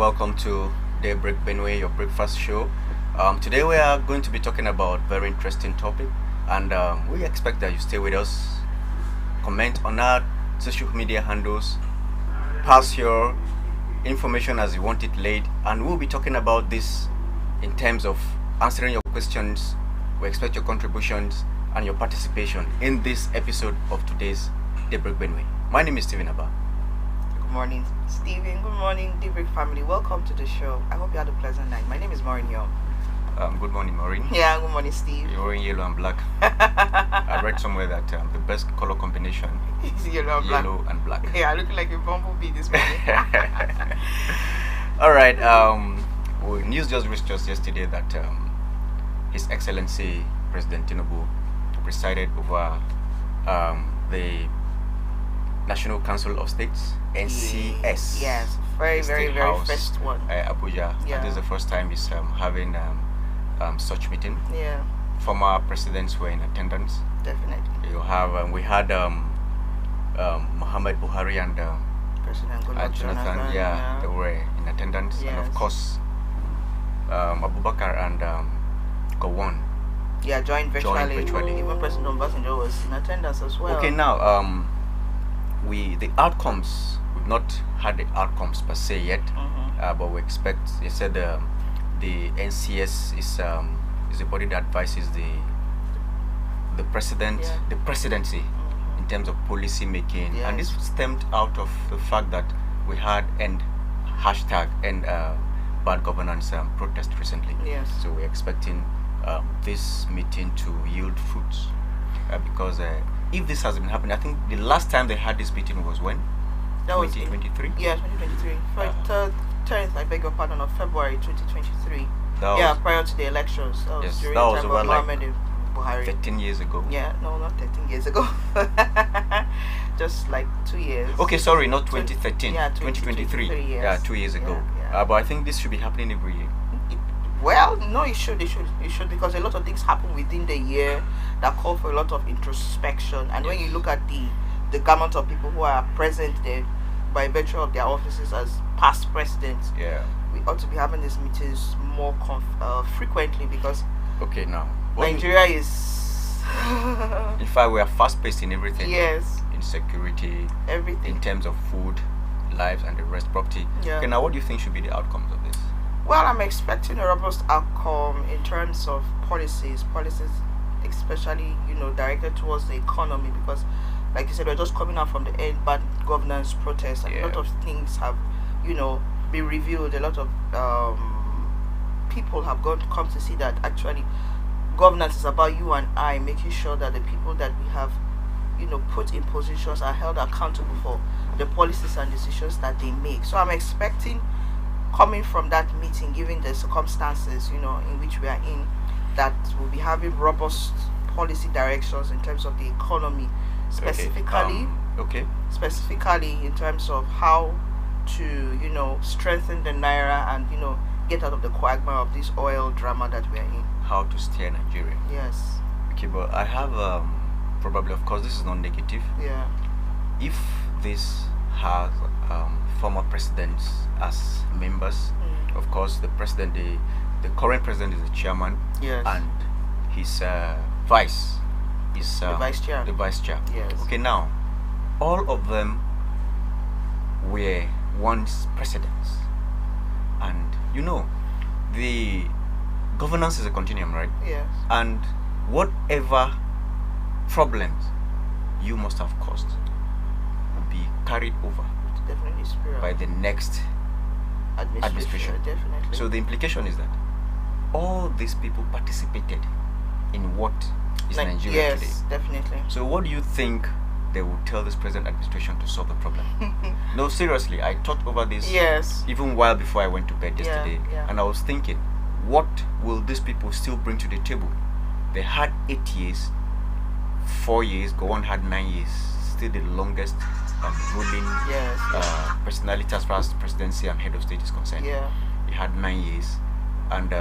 welcome to Daybreak Benue, your breakfast show. Today we are going to be talking about very interesting topic, and we expect that you stay with us. Comment on our social media handles, pass your information as you want it laid, and we'll be talking about this in terms of answering your questions. We expect your contributions and your participation in this episode of today's Daybreak Benue. My name is Stephen Abba. Good morning, Stephen. Good morning, Daybreak family. Welcome to the show. I hope you had a pleasant night. My name is Maureen Young. Good morning, Maureen. Yeah, good morning, Steve. You're wearing yellow and black. I read somewhere that the best color combination It's yellow and black. yellow and black. Yeah, looking like a bumblebee this morning. All right. News just reached us yesterday that His Excellency President Tinubu presided over the National Council of States (NCS). Yes, very, the very, State very House, first one. Abuja. Yeah. And this is the first time he's having such meeting. Yeah, Former presidents were in attendance. definitely. You have we had Muhammad Buhari and President Goodluck Jonathan. Yeah, they were in attendance, and of Yes. course Abubakar and Gowon. Yeah, joined virtually. virtually. Even President Obasanjo was in attendance as well. Okay, now the outcomes, we've not had the outcomes per se yet, but we expect. They said the NCS is a body that advises the president, Yeah. the presidency, in terms of policy making, and this Yes. stemmed out of the fact that we had end bad governance protest recently. Yes. So we're expecting this meeting to yield fruits, because if this has been happening, I think the last time they had this meeting was when That was in- 2023. Yeah, 2023. Third, I beg your pardon, of February 2023. That Yeah, was prior to the elections. That was Yes, during that the was time over of like Muhammad Buhari. 13 years ago. Yeah, no, not 13 years ago. Just like 2 years. Okay, sorry, not 2013. Yeah, 2023. 2023, Yeah, yes. 2 years ago. Yeah. But I think this should be happening every year. Well, no, it should because a lot of things happen within the year that call for a lot of introspection. And when you look at the gamut of people who are present there by virtue of their offices as past presidents, Yeah. we ought to be having these meetings more frequently because Okay, now. what do you- Nigeria is in fact, we are fast paced in everything. yes, In security, everything. in terms of food, lives, and the rest, property. Yeah. Okay, now what do you think should be the outcomes of this? Well, I'm expecting a robust outcome in terms of policies, especially directed towards the economy because, like you said, we're just coming out from the end bad governance protests, and a lot Yeah. of things have, been revealed. A lot of people have come to see that actually governance is about you and I making sure that the people that we have, put in positions are held accountable for the policies and decisions that they make. So I'm expecting, coming from that meeting, given the circumstances, in which we are in, that we'll be having robust policy directions in terms of the economy, specifically specifically in terms of how to, strengthen the naira and, get out of the quagmire of this oil drama that we are in. How to steer Nigeria. Yes. Okay, but I have probably, of course, this is not negative. Yeah. If this has former presidents as members, of course, the president, the current president is the chairman, Yes. and his vice is The vice chair. The vice chair. Yes. Okay, now, all of them were once presidents, and the governance is a continuum, right? Yes. And whatever problems you must have caused will be carried over Definitely spirit. by the next administration. Definitely. So the implication is that all these people participated in what is Nigeria today. yes, definitely. So what do you think they will tell this present administration to solve the problem? No, seriously, I thought over this Yes. even while before I went to bed yesterday, yeah. and I was thinking, what will these people still bring to the table? They had 8 years, 4 years, Gowon had 9 years, still the longest ruling Yes. personality as far as presidency and head of state is concerned. Yeah. He had 9 years, and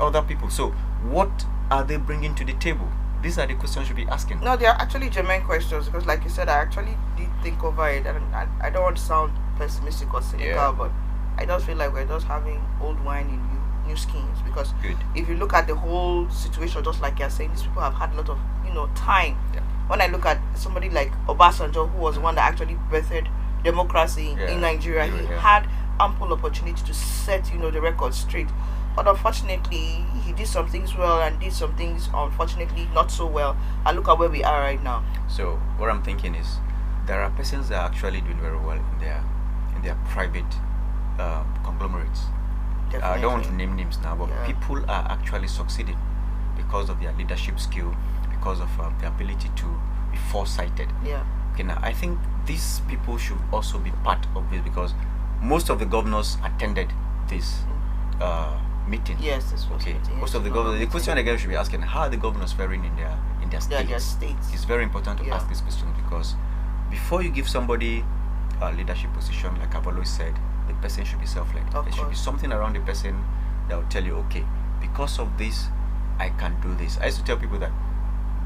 other people. So what are they bringing to the table? These are the questions you should be asking. No, they are actually germane questions because, like you said, I actually did think over it, and I don't want to sound pessimistic or cynical, Yeah. but I just feel like we're just having old wine in new skins, because Good. if you look at the whole situation, just like you're saying, these people have had a lot of time. Yeah. When I look at somebody like Obasanjo, who was the one that actually birthed democracy Yeah. in Nigeria, he Yeah. had ample opportunity to set the record straight. But unfortunately, he did some things well and did some things unfortunately not so well. And look at where we are right now. So what I'm thinking is, there are persons that are actually doing very well in their private conglomerates. I don't want to name names now, but Yeah. people are actually succeeding because of their leadership skill, because of the ability to be foresighted. Yeah. Okay, now I think these people should also be part of this, because most of the governors attended this meeting. Yes, this was Okay, meeting. most of the governors. The question again should be asking, how are the governors faring in their states? their states. It's very important to Yeah. ask this question, because before you give somebody a leadership position, like I've always said, the person should be self-led. Of There should be course. something around the person that will tell you, okay, because of this, I can do this. I used to tell people that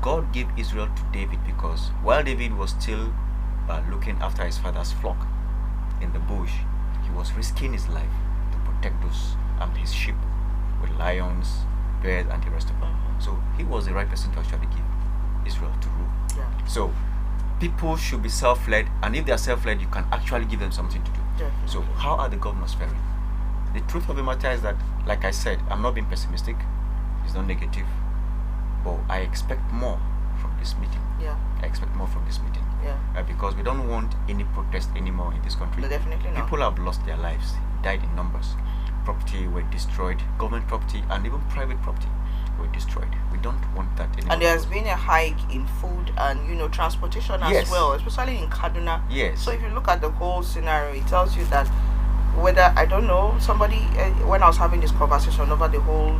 God gave Israel to David because while David was still looking after his father's flock in the bush, he was risking his life to protect those his sheep with lions, bears, and the rest of them. So he was the right person to actually give Israel to rule. Yeah. So people should be self-led, and if they are self-led, you can actually give them something to do. Definitely. So how are the governors faring? The truth of the matter is that, like I said, I'm not being pessimistic. It's not negative, but I expect more from this meeting. Yeah. I expect more from this meeting Yeah. because we don't want any protest anymore in this country. No, definitely not. People have lost their lives, died in numbers. Property were destroyed, government property and even private property were destroyed. We don't want that anymore. And there's been a hike in food and transportation as Yes. well, especially in Kaduna. Yes. So if you look at the whole scenario, it tells you that whether I don't know somebody when I was having this conversation over the whole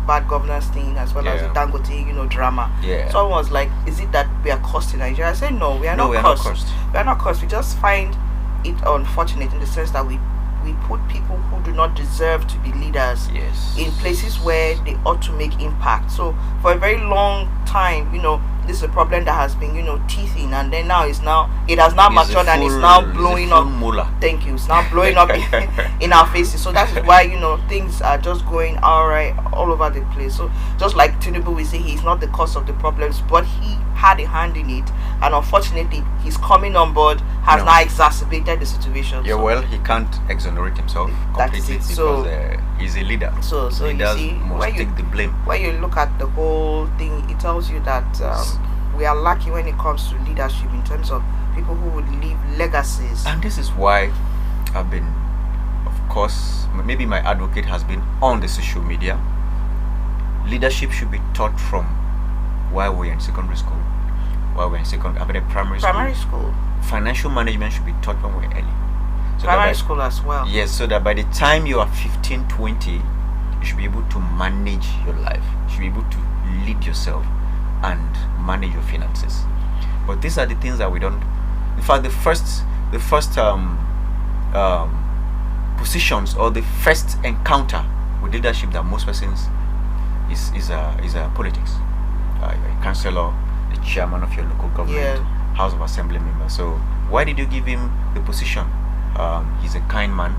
bad governance thing as well as the Yeah. Dangote drama. Yeah. Someone was like, "Is it that we are cursed in Nigeria?" I said, "No, we are No, not we are not cursed. cursed. We are not cursed. We just find it unfortunate in the sense that we put people who do not deserve to be leaders Yes. in places where they ought to make impact. So for a very long time, this is a problem that has been, teething, and then it has now It's matured a and it's full- now it's a blowing full up. mullah. Thank you. It's now blowing up in our faces. So that is why things are just going all over the place. So just like Tinubu, we say he's not the cause of the problems, but he had a hand in it, and unfortunately, his coming on board has No. now exacerbated the situation. Yeah, So- well, he can't exonerate himself That is completely it. because So- he's a leader. So you Leaders see, must when you take the blame. when you look at the whole thing, it tells you that we are lucky when it comes to leadership in terms of people who would leave legacies. And this is why I've been, of course, maybe my advocate has been on the social media. Leadership should be taught from while we're in secondary school, while we're in primary school. Primary school, Financial management should be taught when we're early. So that primary by- school as well. Yes, so that by the time you are 15, 20, you should be able to manage your life. You should be able to lead yourself and manage your finances. But these are the things that we don't. In fact, the first positions or the first encounter with leadership that most persons is politics. You're a councillor, the chairman of your local government, Yeah. House of Assembly member. So why did you give him the position? He's a kind man.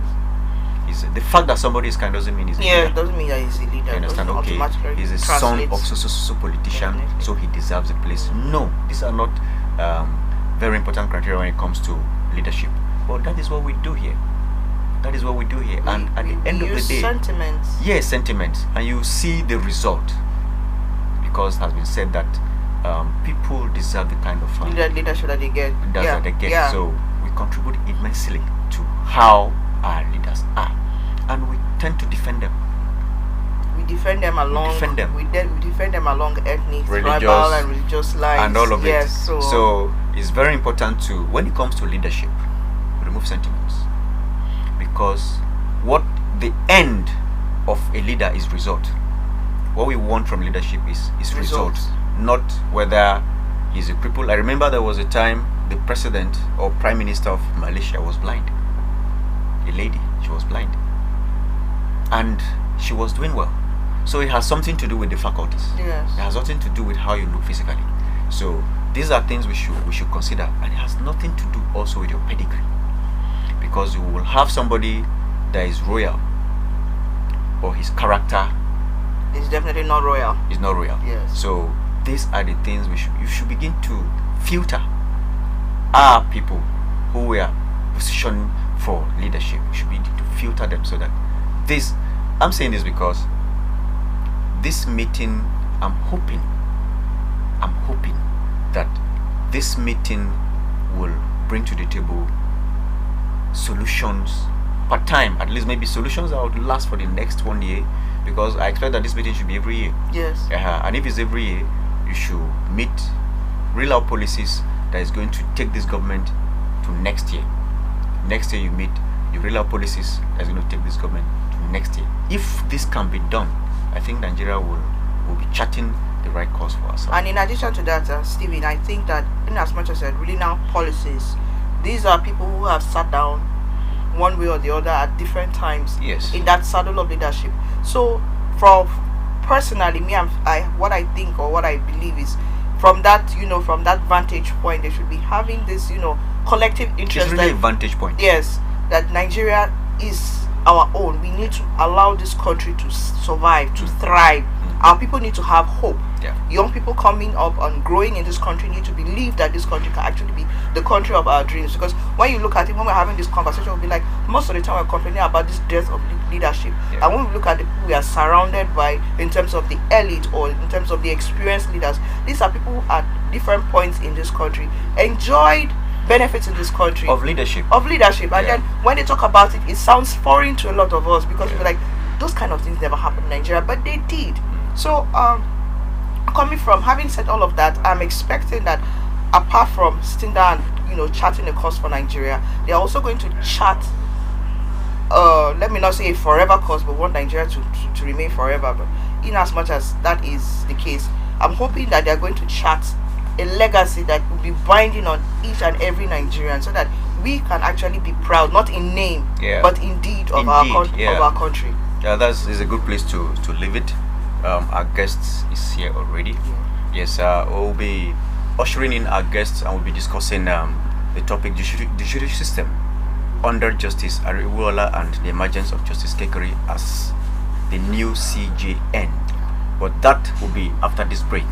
The fact that somebody is kind doesn't mean he's a Yeah, leader. doesn't mean that he's a leader. You understand? Doesn't Okay, automatically he's a son translate. of so politician, Definitely. so he deserves a place. No, these are not very important criteria when it comes to leadership. But that is what we do here. That is what we do here. And at the end of the use day, sentiments. yes, sentiments, and you see the result, because it has been said that people deserve the kind of Leadership that they get. that they get. Yeah. So we contribute immensely to how our leaders are, and we tend to defend them. We defend them along. defend them. We defend them along ethnic, Religious, tribal, and religious lines. and all of yes, it. So it's very important to, when it comes to leadership, remove sentiments, because what the end of a leader is result. What we want from leadership is result, Results. not whether he's a cripple. I remember there was a time the president or prime minister of Malaysia was blind. A lady, she was blind, and she was doing well. So it has something to do with the faculties. Yes. It has nothing to do with how you look physically. So these are things we should consider, and it has nothing to do also with your pedigree, because you will have somebody that is royal, or his character It's definitely not royal. is not royal. Yes. So these are the things you should begin to filter. Are people who were positioned for leadership, we should begin to filter them, so that this, I'm saying this because this meeting, I'm hoping that this meeting will bring to the table solutions per time, at least maybe solutions that would last for the next 1 year, because I expect that this meeting should be every year. Yes. And if it's every year, you should meet real out policies that is going to take this government to next year. Next year you meet the real out policies that is going to take this government to next year. If this can be done, I think Nigeria will be charting the right course for ourselves. And in addition to that, Stephen, I think that in as much as I really now policies, these are people who have sat down one way or the other at different times Yes. in that saddle of leadership. So, from personally, what I think or what I believe is, from that vantage point, they should be having this collective interest. It's really a that, vantage point. yes, that Nigeria is our own. We need to allow this country to survive, to thrive. Our people need to have hope. Yeah. Young people coming up and growing in this country need to believe that this country can actually be the country of our dreams. Because when you look at it, when we're having this conversation, we'll be like, most of the time we're complaining about this dearth of leadership. Yeah. And when we look at the people we are surrounded by, in terms of the elite or in terms of the experienced leaders, these are people who at different points in this country enjoyed benefits in this country Of leadership. and Yeah. then when they talk about it, it sounds foreign to a lot of us, because we're like, those kind of things never happened in Nigeria, but they did. So coming from having said all of that, I'm expecting that apart from sitting down, charting a course for Nigeria, they're also going to chart let me not say a forever course, but want Nigeria to remain forever. But in as much as that is the case, I'm hoping that they're going to chart a legacy that will be binding on each and every Nigerian, so that we can actually be proud, not in name, but in deed of our country. Yeah, is a good place to leave it. Our guest is here already. Yes, we'll be ushering in our guests, and we'll be discussing the topic, the judicial system under Justice Ariwola and the emergence of Justice Kekere as the new CJN. But that will be after this break.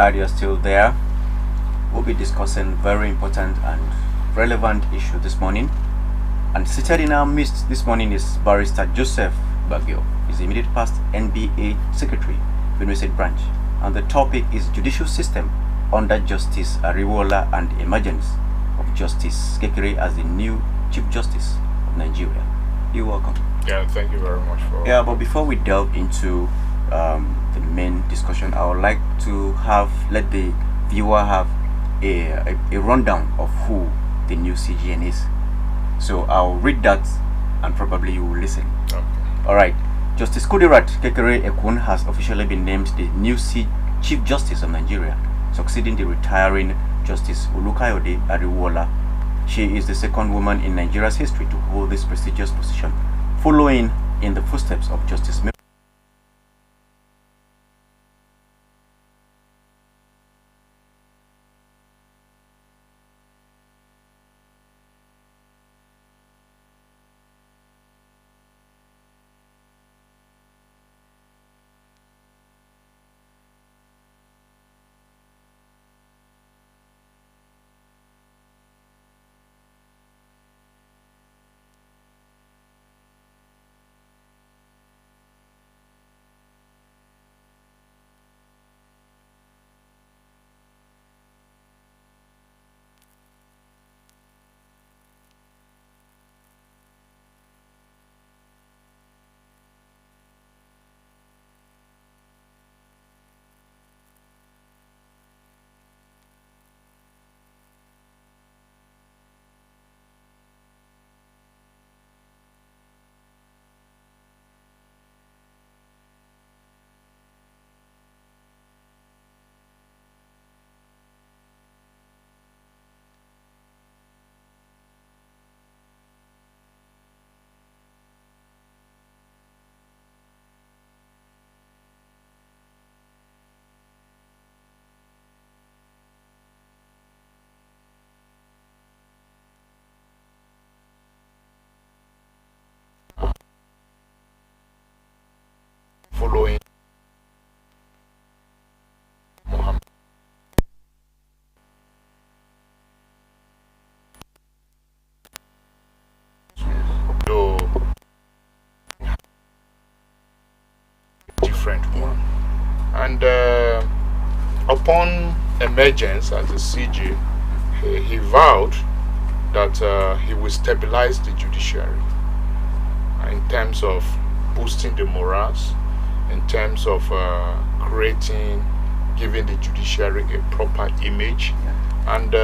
glad you're still there. We'll be discussing very important and relevant issue this morning. And seated in our midst this morning is Barrister Joseph Bagio. He's the immediate past NBA Secretary, Benue State Branch. And the topic is judicial system under Justice Ariwola and emergence of Justice Kekere as the new Chief Justice of Nigeria. You're welcome. Yeah, thank you very much for. Yeah, but before we delve into the main discussion, I would like to let the viewer have a rundown of who the new CGN is. So I'll read that and probably you will listen. Okay. Alright. Justice Kudirat Kekere Ekun has officially been named the new Chief Justice of Nigeria, succeeding the retiring Justice Olukayode Ariwola. She is the second woman in Nigeria's history to hold this prestigious position, following in the footsteps of Justice Following Muhammad. So, different one. And upon emergence as a CJ, he vowed that he will stabilize the judiciary in terms of boosting the morals, in terms of giving the judiciary a proper image, and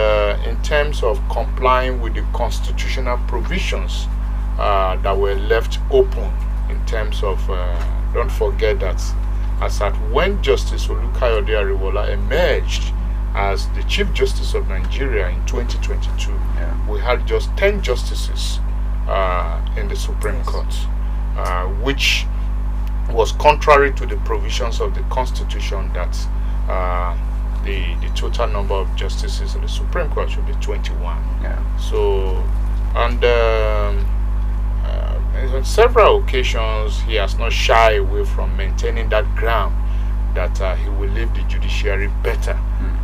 in terms of complying with the constitutional provisions that were left open in terms of, don't forget that as at when Justice Olukayode Ariwola emerged as the Chief Justice of Nigeria in 2022, we had just 10 justices in the Supreme Court, which was contrary to the provisions of the Constitution that the total number of justices in the Supreme Court should be 21. So, and on several occasions, he has not shied away from maintaining that ground that he will leave the judiciary better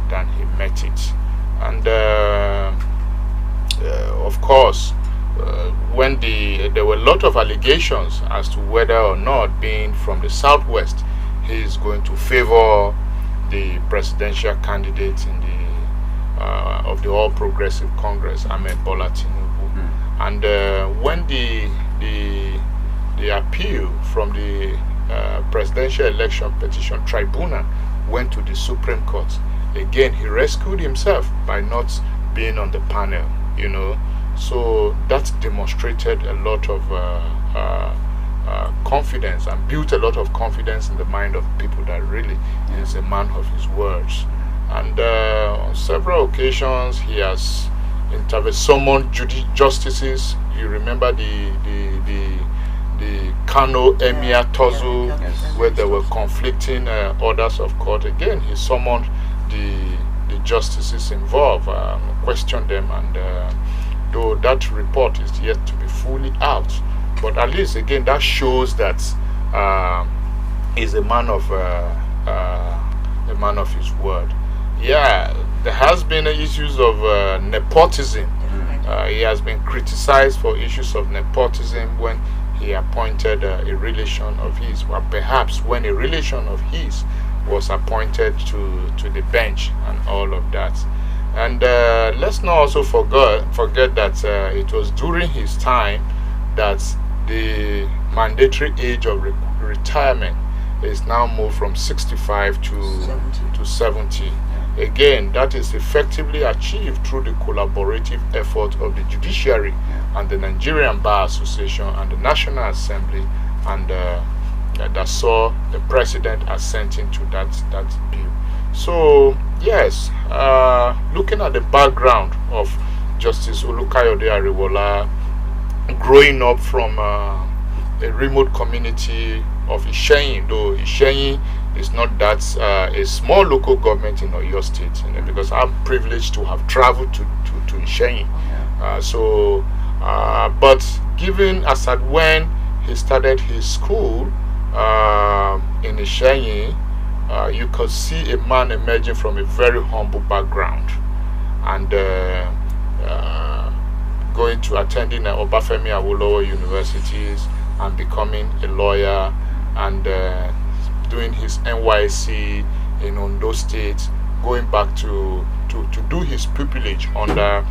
than he met it. And of course, when there were a lot of allegations as to whether or not, being from the southwest, he is going to favor the presidential candidate in the of the All Progressive Congress, Ahmed Bola Tinubu. And when the appeal from the presidential election petition tribunal went to the Supreme Court, again he rescued himself by not being on the panel, So that demonstrated a lot of confidence and built a lot of confidence in the mind of people that really is a man of his words. And on several occasions he has summoned justices. You remember the Kano Emir Tozu, where there were conflicting orders of court. Again, he summoned the justices involved, questioned them, and though that report is yet to be fully out, but at least again that shows that he's a man of his word. Yeah, there has been issues of nepotism. Definitely. He has been criticized for issues of nepotism when he appointed a relation of his, or perhaps when a relation of his was appointed to the bench and all of that. And let's not also forget that it was during his time that the mandatory age of retirement is now moved from 65 to 70. Again, that is effectively achieved through the collaborative effort of the judiciary and the Nigerian Bar Association and the National Assembly, and that saw the president assenting to that bill. So yes, looking at the background of Justice Olukayode Ariwola, growing up from a remote community of Isheyin, though Isheyin is not that a small local government in Oyo State, because I'm privileged to have traveled to Isheyin. But given as at when he started his school in Isheyin, you could see a man emerging from a very humble background and going to attending Obafemi Awolowo universities and becoming a lawyer and doing his NYC in Ondo State, going back to do his pupillage under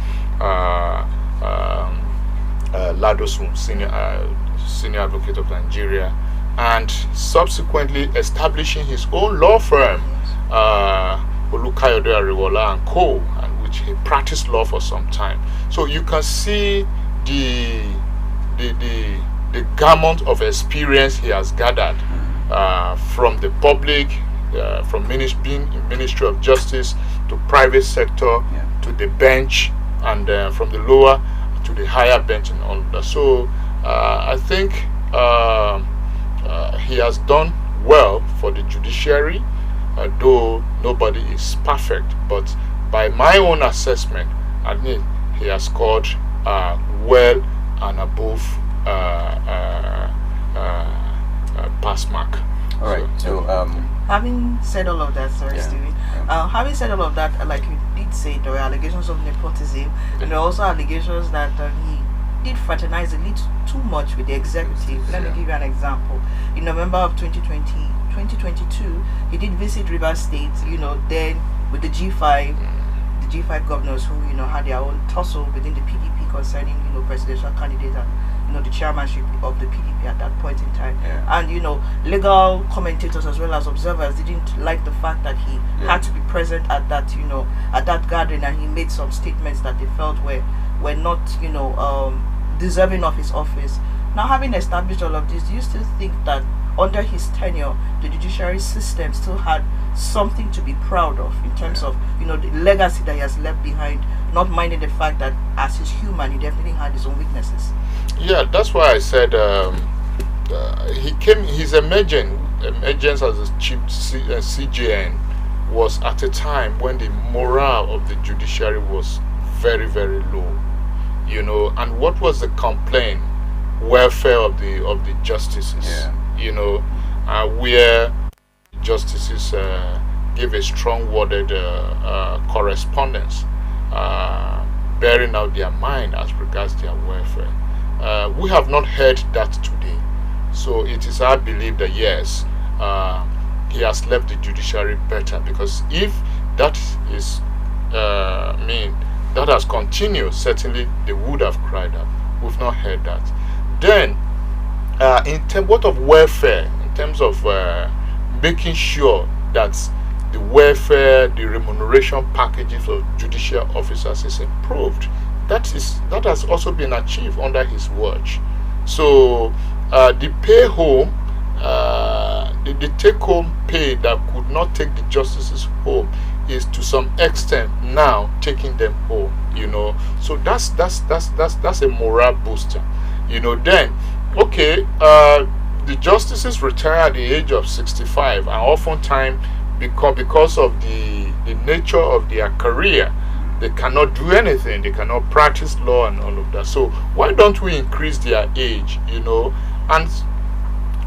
Ladosun, senior advocate of Nigeria, and subsequently establishing his own law firm, Olukayode Ariwola and Co., and which he practiced law for some time. So you can see the gamut of experience he has gathered from the public, from being in Ministry of Justice to private sector to the bench, and from the lower to the higher bench and all of that. So I think he has done well for the judiciary, though nobody is perfect. But by my own assessment, I mean, he has scored well and above pass mark. All right. So Having said all of that, sorry, Steven. Having said all of that, like you did say, there were allegations of nepotism, and there are also allegations that he did fraternize a little too much with the executive. Let me give you an example. In November of 2022, he did visit Rivers State, then with the G5 governors who, had their own tussle within the PDP concerning, presidential candidate and, the chairmanship of the PDP at that point in time. And, legal commentators as well as observers didn't like the fact that he had to be present at that, at that gathering, and he made some statements that they felt were not, deserving of his office. Now, having established all of this, do you still think that under his tenure, the judiciary system still had something to be proud of in terms of, the legacy that he has left behind, not minding the fact that as he's human, he definitely had his own weaknesses? Yeah, that's why I said his emergence as a chief CJN was at a time when the morale of the judiciary was very, very low. And what was the complaint? Welfare of the justices. Where justices give a strong worded correspondence, bearing out their mind as regards their welfare. We have not heard that today. So it is our belief that yes, he has left the judiciary better, because if that is that has continued, certainly they would have cried out. We've not heard that. Then in terms of welfare, in terms of making sure that the welfare, the remuneration packages of judicial officers is improved, that has also been achieved under his watch. So the pay home, the take home pay that could not take the justices home is to some extent now taking them home. So that's a morale booster. Then okay, the justices retire at the age of 65, and oftentimes because of the nature of their career, they cannot do anything, they cannot practice law and all of that. So why don't we increase their age, and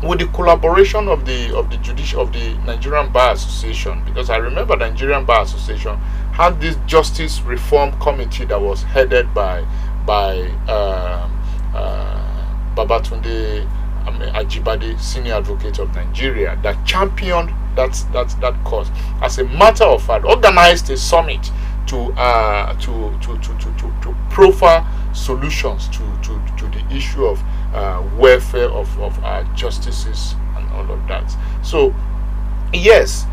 with the collaboration of the Nigerian Bar Association, because I remember the Nigerian Bar Association had this Justice Reform Committee that was headed by Babatunde Ajibade, Senior Advocate of Nigeria, that championed that cause. As a matter of fact, organized a summit to proffer solutions to the issue of welfare of our justices and all of that. So yes,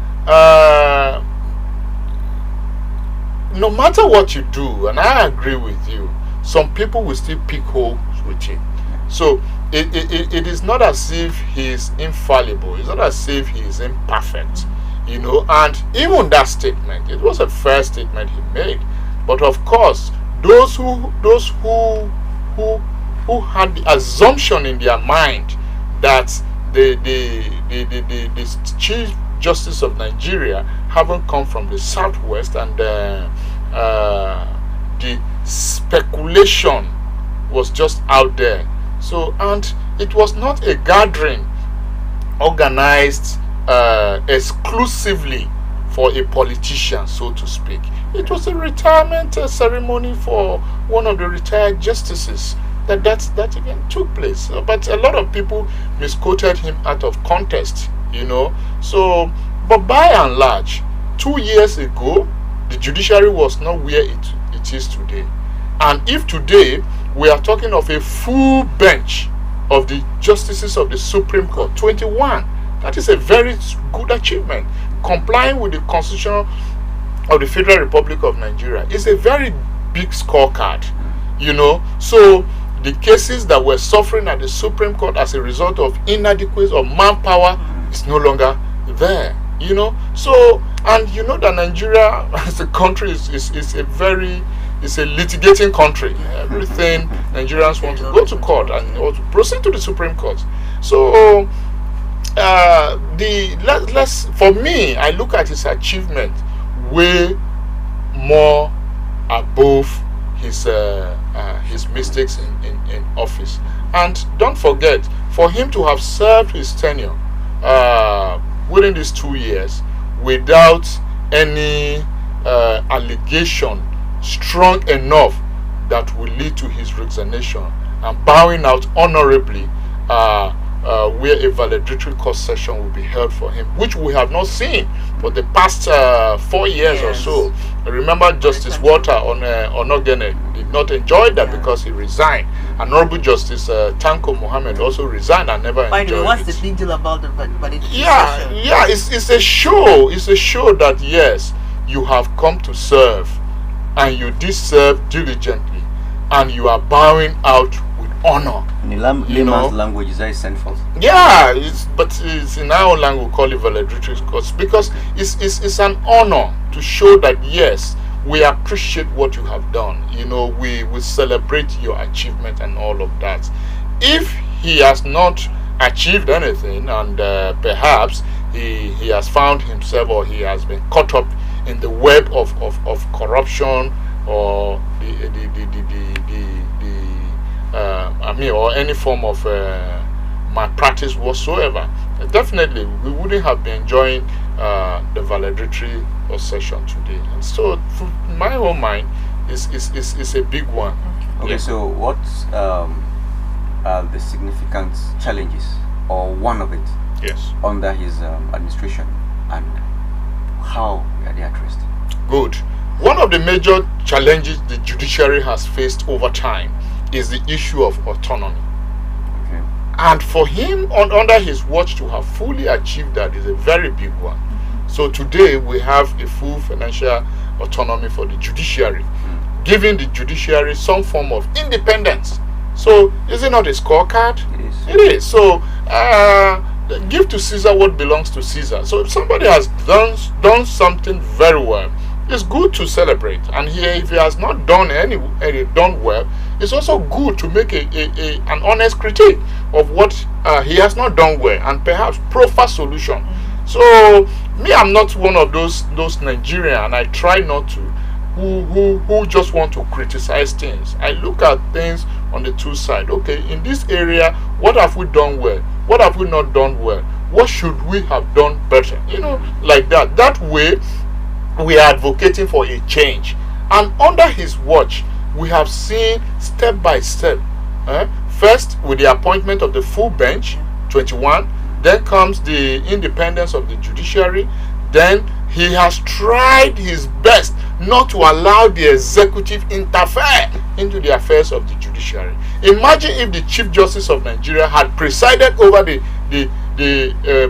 no matter what you do, and I agree with you, some people will still pick holes with him. So it is not as if he is infallible. It's not as if he is imperfect, and even that statement, it was a fair statement he made. But of course, those who had the assumption in their mind that the Chief Justice of Nigeria haven't come from the southwest, and the speculation was just out there. So, and it was not a gathering organized exclusively for a politician, so to speak. It was a retirement ceremony for one of the retired justices that event took place. But a lot of people misquoted him out of context, So, but by and large, 2 years ago, the judiciary was not where it is today. And if today we are talking of a full bench of the justices of the Supreme Court, 21, that is a very good achievement. Complying with the Constitution of the Federal Republic of Nigeria is a very big scorecard, So the cases that were suffering at the Supreme Court as a result of inadequacy of manpower is no longer there, So, and that Nigeria as a country is a litigating country. Everything Nigerians want to go to court and or to proceed to the Supreme Court. So for me, I look at his achievement way more above his mistakes in office. And don't forget, for him to have served his tenure within these 2 years without any allegation strong enough that will lead to his resignation, and bowing out honorably where a valedictory court session will be held for him, which we have not seen for the past 4 years or so. Remember, Justice Walter Onogene did not enjoy that because he resigned. Honorable Justice Tanko Mohammed also resigned and never enjoyed it. What's the big deal about the valedictory session? It's a show. It's a show that yes, you have come to serve, and you did serve diligently, and you are bowing out with honor. In layman's language, is that sinful? Yeah, it's in our own language we call it valedictory course, because it's an honor to show that yes, we appreciate what you have done. We celebrate your achievement and all of that. If he has not achieved anything, and perhaps he has found himself, or he has been caught up in the web of corruption, or or any form of malpractice whatsoever, definitely we wouldn't have been enjoying the valedictory session today. And so, in my own mind, it's a big one. Okay, so what are the significant challenges, or one of it, under his administration, and how are they addressed? Good. One of the major challenges the judiciary has faced over time is the issue of autonomy. Okay. And for him, under his watch, to have fully achieved that is a very big one. So today we have a full financial autonomy for the judiciary, giving the judiciary some form of independence. So is it not a scorecard? It is. It is. So give to Caesar what belongs to Caesar. So if somebody has done something very well, it's good to celebrate. And here, if he has not done done well, it's also good to make an honest critique of what he has not done well, and perhaps proffer solution. So me, I'm not one of those Nigerians, and I try not to, who just want to criticize things. I look at things on the two sides. Okay, in this area, what have we done well? What have we not done well? What should we have done better? Like that. That way, we are advocating for a change. And under his watch, we have seen step by step. First, with the appointment of the full bench, 21. Then comes the independence of the judiciary. Then he has tried his best not to allow the executive interfere into the affairs of the judiciary. Imagine if the Chief Justice of Nigeria had presided over the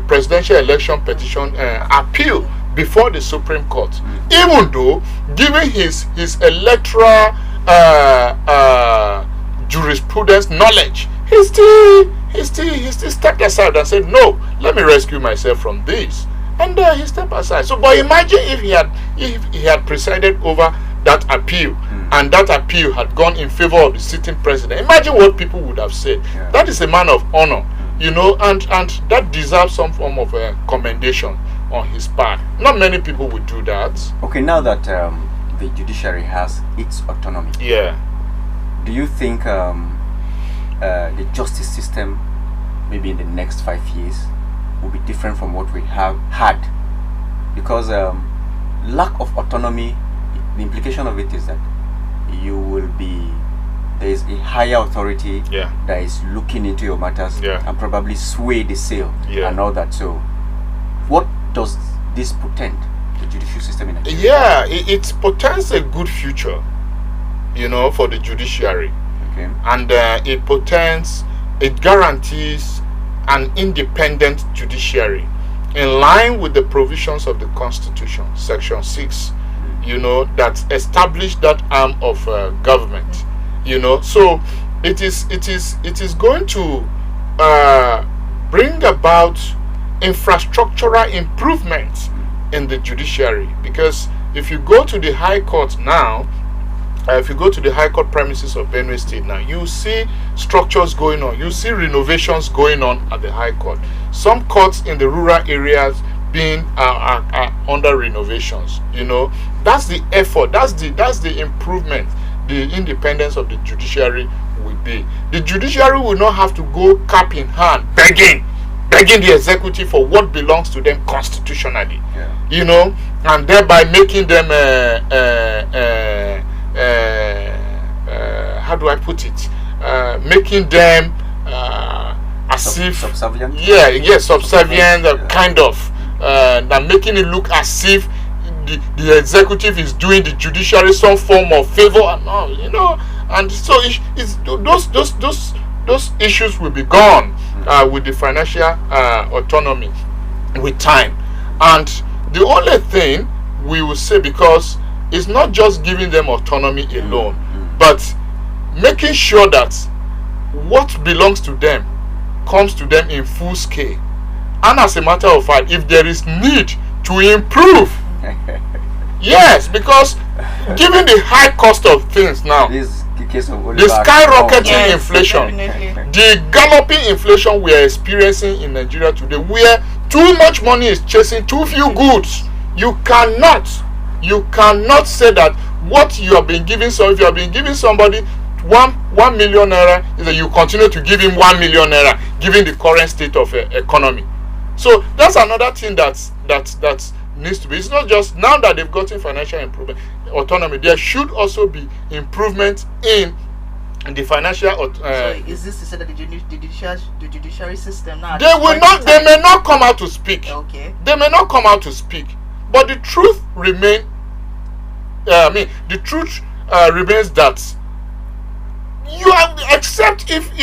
presidential election petition appeal before the Supreme Court. Even though, given his electoral jurisprudence knowledge, he still stepped aside and said, no, let me rescue myself from this. And he stepped aside. So, but imagine if he had presided over that appeal, and that appeal had gone in favor of the sitting president. Imagine what people would have said. Yeah. That is a man of honor, and that deserves some form of commendation on his part. Not many people would do that. Okay, now that the judiciary has its autonomy, do you think the justice system, maybe in the next 5 years, will be different from what we have had? Because lack of autonomy, the implication of it is that there is a higher authority that is looking into your matters and probably sway the sale and all that. So what does this portend, the judicial system in Nigeria? It portends a good future, for the judiciary. Okay. And it guarantees an independent judiciary in line with the provisions of the Constitution, Section 6, that established that arm of government. So it is going to bring about infrastructural improvements in the judiciary, because if you go to the High Court now, if you go to the High Court premises of Benue State now, you see structures going on. You see renovations going on at the High Court. Some courts in the rural areas being are under renovations. That's the effort. That's the improvement. The independence of the judiciary will be. The judiciary will not have to go cap in hand begging the executive for what belongs to them constitutionally. And thereby making them how do I put it? Making them as if subservient. Subservient, kind of, and making it look as if the executive is doing the judiciary some form of favor and all, and so those issues will be gone with the financial autonomy with time. And the only thing we will say, because it's not just giving them autonomy alone, but making sure that what belongs to them comes to them in full scale. And as a matter of fact, if there is need to improve, yes, because given the high cost of things now, the skyrocketing inflation, the galloping inflation we are experiencing in Nigeria today, where too much money is chasing too few goods, you cannot say that what you have been giving. So if you have been giving somebody 1 million naira, is that you continue to give him 1 million naira, given the current state of economy. So that's another thing that needs to be. It's not just now that they've gotten financial improvement, autonomy. There should also be improvement in the financial. So is this to say that the judiciary system now? They may not come out to speak. Okay. They may not come out to speak, but the truth remains. The truth remains that you have, except if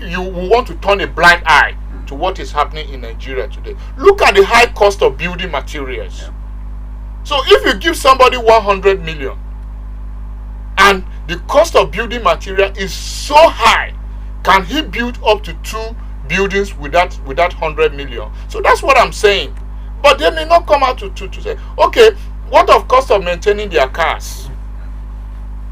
you want to turn a blind eye to what is happening in Nigeria today. Look at the high cost of building materials. Yeah. So if you give somebody 100 million and the cost of building material is so high, can he build up to 2 buildings with that 100 million? So that's what I'm saying. But they may not come out to say, okay, what of cost of maintaining their cars?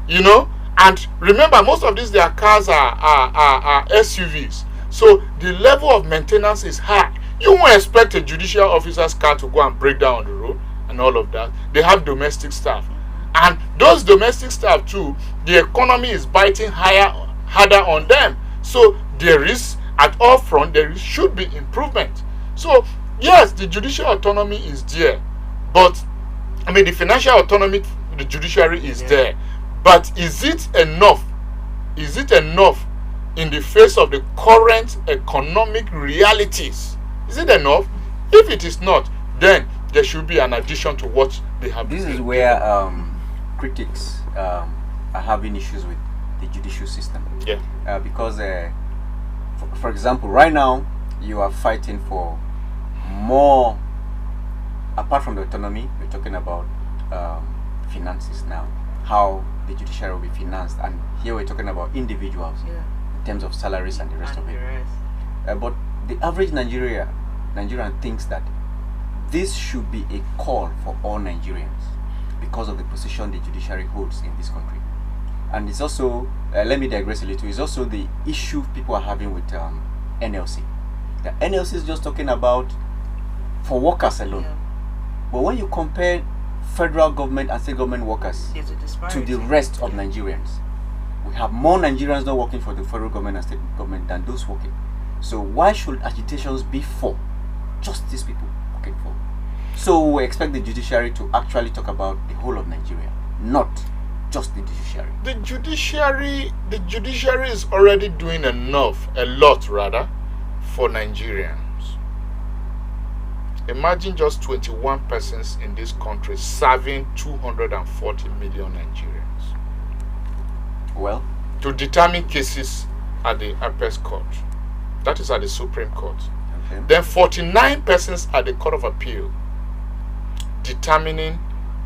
And remember, most of these their cars are SUVs. So the level of maintenance is high. You won't expect a judicial officer's car to go and break down on the road and all of that. They have domestic staff. And those domestic staff too, the economy is biting harder on them. So there is at all fronts, there should be improvement. So, yes, the judicial autonomy is there, but I mean, the financial autonomy, the judiciary is there, but is it enough? Is it enough in the face of the current economic realities? Is it enough? If it is not, then there should be an addition to what they have. This is where critics are having issues with the judicial system. Yeah. Because, for example, right now you are fighting for more. Apart from the autonomy, we're talking about finances now. How the judiciary will be financed, and here we're talking about individuals in terms of salaries and the rest of it. But the average Nigerian thinks that this should be a call for all Nigerians because of the position the judiciary holds in this country. And it's also, let me digress a little, it's also the issue people are having with NLC. The NLC is just talking about for workers alone. But when you compare federal government and state government workers to the rest of Nigerians, we have more Nigerians not working for the federal government and state government than those working. So why should agitations be for just these people working for? So we expect the judiciary to actually talk about the whole of Nigeria, not just the judiciary. The judiciary is already doing a lot rather, for Nigerians. Imagine just 21 persons in this country serving 240 million Nigerians. Well, to determine cases at the apex court, that is at the Supreme Court. okay. Then 49 persons at the Court of Appeal, determining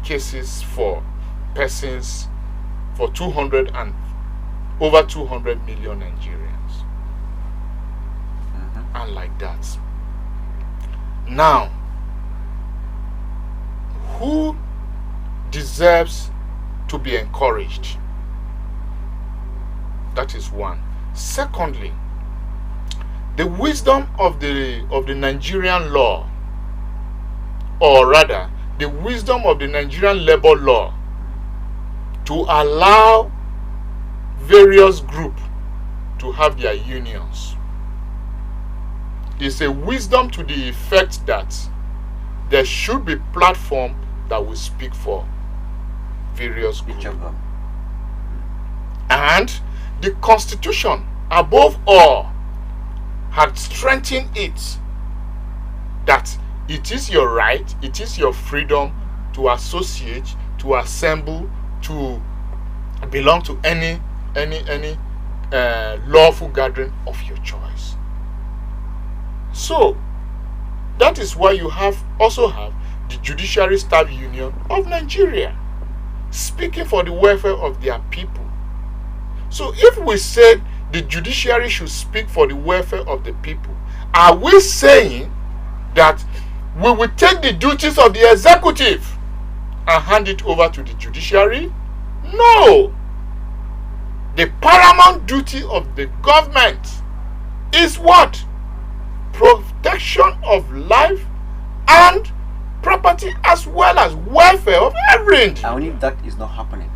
cases for persons for 200 and over 200 million Nigerians. And like that. Now, who deserves to be encouraged? That is one. Secondly, the wisdom of the Nigerian law, or rather, the wisdom of the Nigerian labor law to allow various groups to have their unions is a wisdom to the effect that there should be platform that will speak for various groups. Each of them. And the Constitution, above all, had strengthened it that it is your right, it is your freedom to associate, to assemble, to belong to any lawful gathering of your choice. So that is why you also have the Judiciary Staff Union of Nigeria speaking for the welfare of their people. So if we say the judiciary should speak for the welfare of the people, are we saying that we will take the duties of the executive and hand it over to the judiciary? No. The paramount duty of the government is what? Protection of life and property, as well as welfare of every individual. And if that is not happening,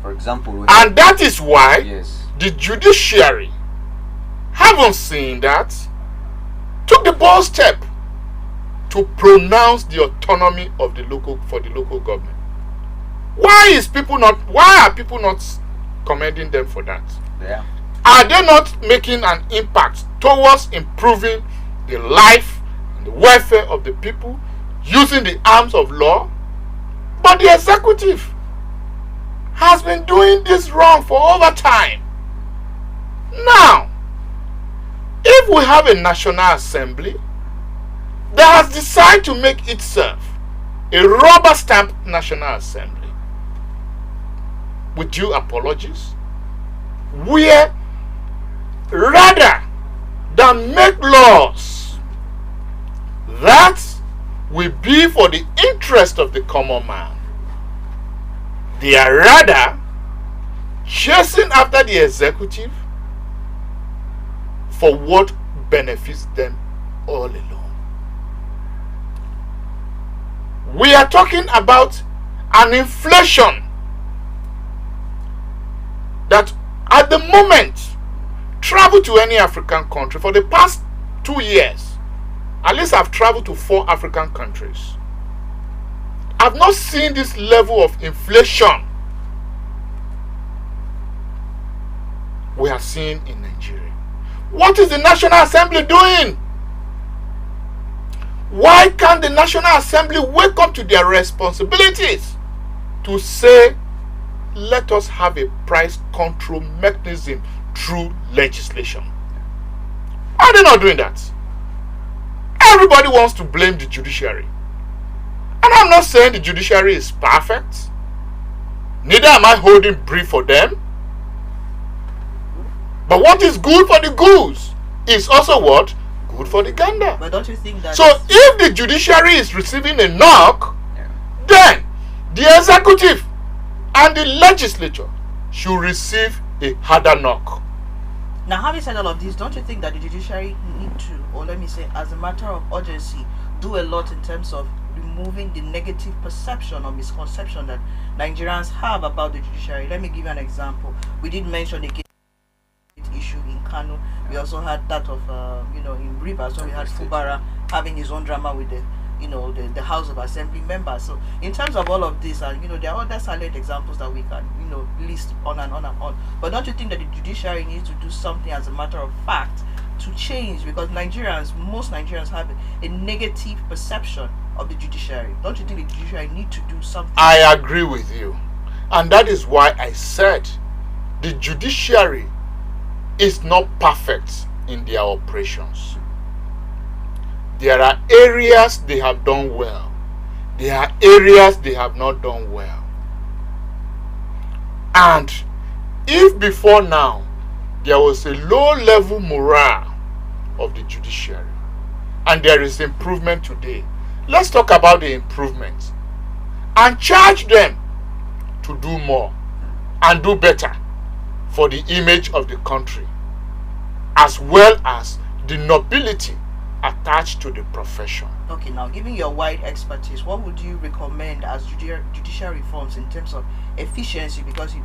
for example, and that is why yes, the judiciary, having seen that, took the bold step to pronounce the autonomy of the local government. Why are people not commending them for that? yeah, Are they not making an impact towards improving the life and the welfare of the people using the arms of law? But the executive has been doing this wrong for over time. Now, if we have a National Assembly that has decided to make itself a rubber stamp National Assembly, with due apologies, where rather than make laws that will be for the interest of the common man, they are rather chasing after the executive for what benefits them all alone. We are talking about an inflation that at the moment traveled to any African country for the past 2 years, at least I've traveled to 4 African countries, I've not seen this level of inflation we are seeing in Nigeria. What is the National Assembly doing? Why can't the National Assembly wake up to their responsibilities to say, let us have a price control mechanism through legislation? Why are they not doing that? Everybody wants to blame the judiciary. And I'm not saying the judiciary is perfect. Neither am I holding brief for them. But what is good for the goose is also what? Good for the gander. But don't you think that... So if the judiciary is receiving a knock, then the executive and the legislature should receive a harder knock. Now, having said all of this, don't you think that the judiciary need to, or let me say, as a matter of urgency, do a lot in terms of removing the negative perception or misconception that Nigerians have about the judiciary? Let me give you an example. We did mention the issue in Kano. We also had that of in Rivers, so we had Fubara having his own drama with the House of Assembly members. So in terms of all of this, and there are other silent examples that we can list on and on and on. But don't you think that the judiciary needs to do something as a matter of fact to change? Because most Nigerians have a negative perception of the judiciary. Don't you think the judiciary need to do something? I agree with you, and that is why I said the judiciary is not perfect in their operations. There are areas they have done well. There are areas they have not done well. And if before now there was a low level morale of the judiciary and there is improvement today, let's talk about the improvement and charge them to do more and do better for the image of the country, as well as the nobility attached to the profession. Okay, now given your wide expertise, what would you recommend as judicial reforms in terms of efficiency? Because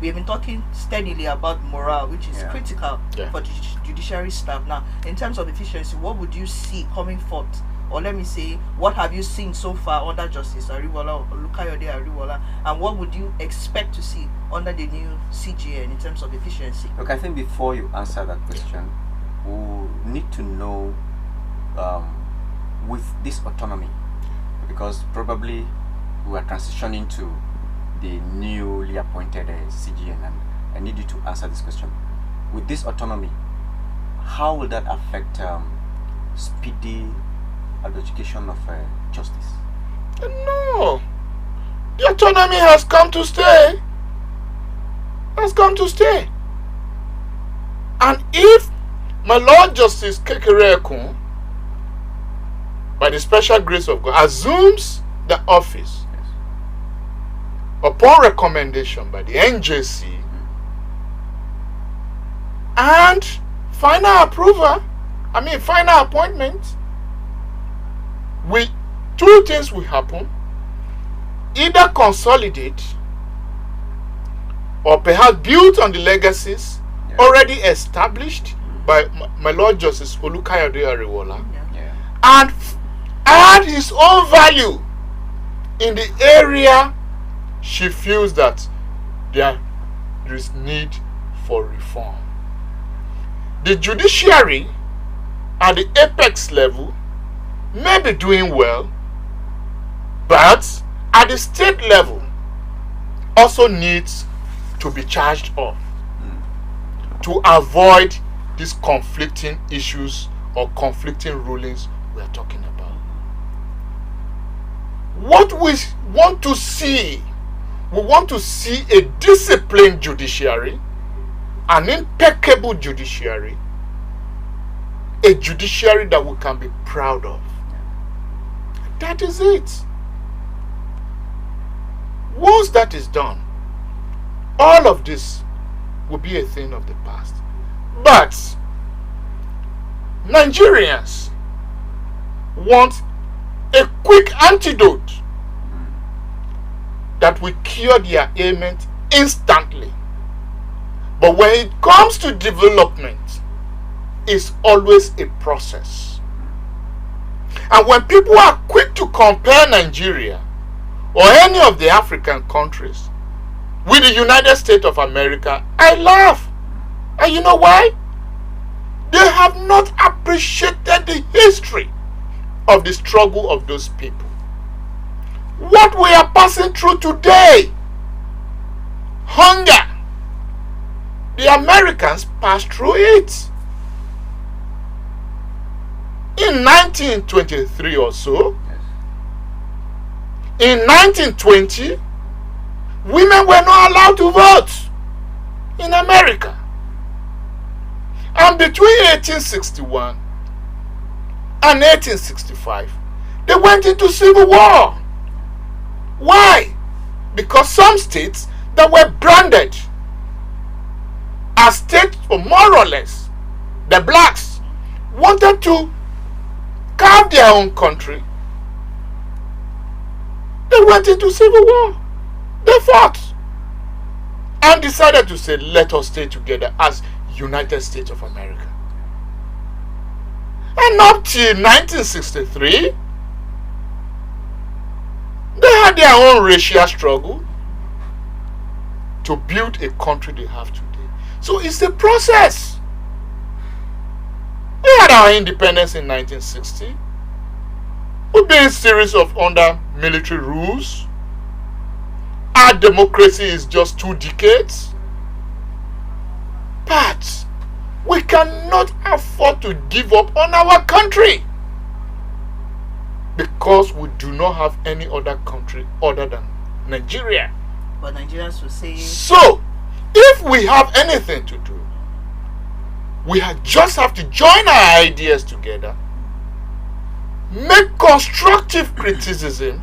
we have been talking steadily about morale, which is critical for the judiciary staff. Now, in terms of efficiency, what would you see coming forth? Or let me say, what have you seen so far under Justice Ariwola or Lukayode Ariwola, and what would you expect to see under the new CGN in terms of efficiency? Look, I think before you answer that question, we need to know with this autonomy, because probably we are transitioning to the newly appointed CGN, and I need you to answer this question. With this autonomy, how will that affect speedy adjudication of justice? No, the autonomy has come to stay. And if my Lord Justice Kekere Ekun, by the special grace of God, assumes the office upon recommendation by the NJC and final appointment, two things will happen: either consolidate or perhaps build on the legacies already established by my Lord Justice Olukayode Ariwola, and add his own value in the area she feels that there is need for reform. The judiciary at the apex level may be doing well, but at the state level also needs to be charged up to avoid these conflicting issues or conflicting rulings we are talking about. What we want to see a disciplined judiciary, an impeccable judiciary, a judiciary that we can be proud of. That is it. Once that is done, all of this will be a thing of the past. But Nigerians want a quick antidote that will cure their ailment instantly. But when it comes to development, it's always a process. And when people are quick to compare Nigeria or any of the African countries with the United States of America, I laugh. And you know why? They have not appreciated the history of the struggle of those people. What we are passing through today, hunger, the Americans passed through it. In 1923 or so, in 1920, women were not allowed to vote in America. And between 1861 and 1865, they went into civil war. Why? Because some states that were branded as states for more or less the blacks wanted to carve their own country. They went into civil war. They fought and decided to say, let us stay together as United States of America. And up till 1963, they had their own racial struggle to build a country they have today. So it's a process. We had our independence in 1960. We've been in a series of under military rules. Our democracy is just 2 decades. But we cannot afford to give up on our country because we do not have any other country other than Nigeria. But Nigerians will say, so if we have anything to do, we just have to join our ideas together, make constructive criticism,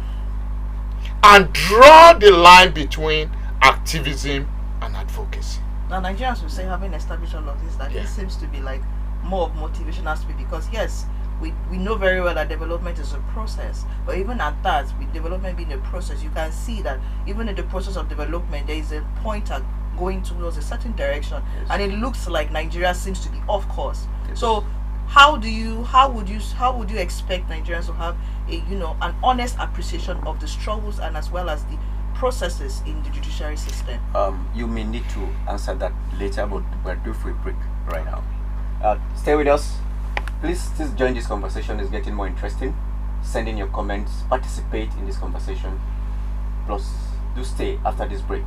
and draw the line between activism and advocacy. now Nigerians will say, having established all of this, that this seems to be like more of motivational speech, because yes, we know very well that development is a process, but even at that, with development being a process, you can see that even in the process of development, there is a pointer going towards a certain direction, and it looks like Nigeria seems to be off course. So how would you expect Nigerians to have a an honest appreciation of the struggles and as well as the processes in the judiciary system? You may need to answer that later, but we're due for a break right now. Stay with us. Please join this conversation. It's getting more interesting. Send in your comments, participate in this conversation. Plus, do stay after this break.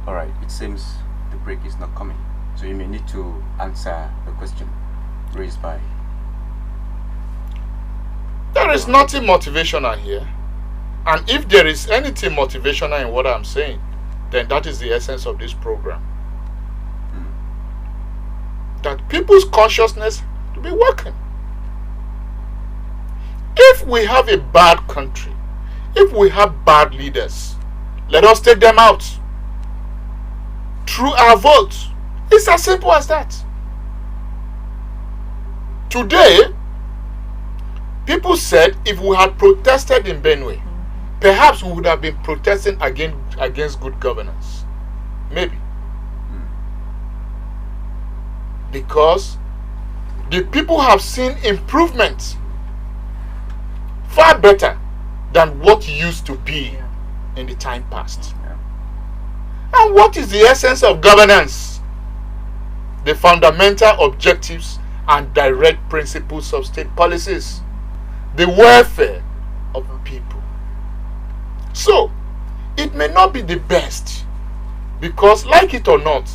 Alright, it seems the break is not coming. So you may need to answer the question raised by... There is nothing motivational here. And if there is anything motivational in what I'm saying, then that is the essence of this program. That people's consciousness to be working. If we have a bad country, if we have bad leaders, let us take them out through our votes. It's as simple as that. Today, people said if we had protested in Benue, perhaps we would have been protesting against good governance. Maybe. Because the people have seen improvements far better than what used to be in the time past. And what is the essence of governance? The fundamental objectives and direct principles of state policies. The welfare of people. So, it may not be the best, because like it or not,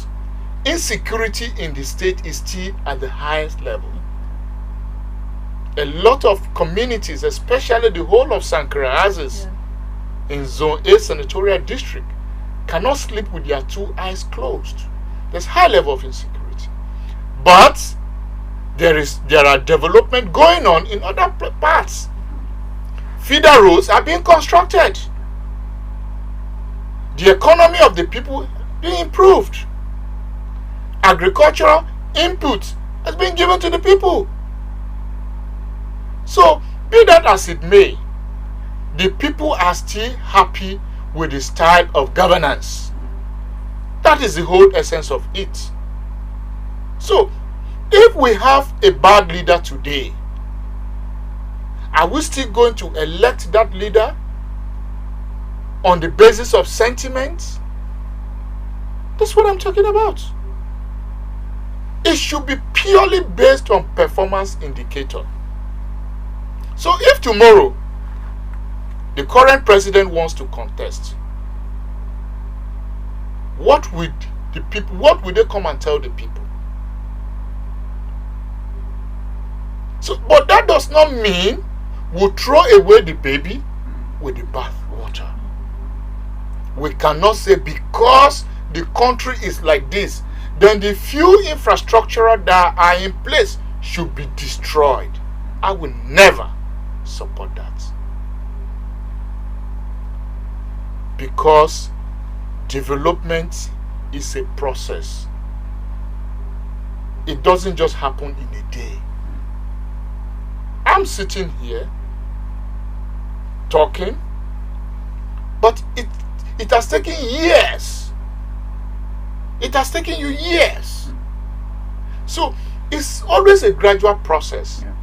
insecurity in the state is still at the highest level. A lot of communities, especially the whole of Sankara Azes in Zone A Senatorial District, cannot sleep with their 2 eyes closed. There's high level of insecurity. But there are development going on in other parts. Feeder roads are being constructed. The economy of the people being improved. Agricultural input has been given to the people. So, be that as it may, the people are still happy with the style of governance. That is the whole essence of it. So, if we have a bad leader today, are we still going to elect that leader on the basis of sentiment? That's what I'm talking about. It should be purely based on performance indicator. So if tomorrow the current president wants to contest, what would they come and tell the people? So, but that does not mean we'll throw away the baby with the bath water. We cannot say because the country is like this, then the few infrastructure that are in place should be destroyed. I will never support that. Because development is a process. It doesn't just happen in a day. I'm sitting here talking, but it has taken years. It has taken you years. So it's always a gradual process. Yeah.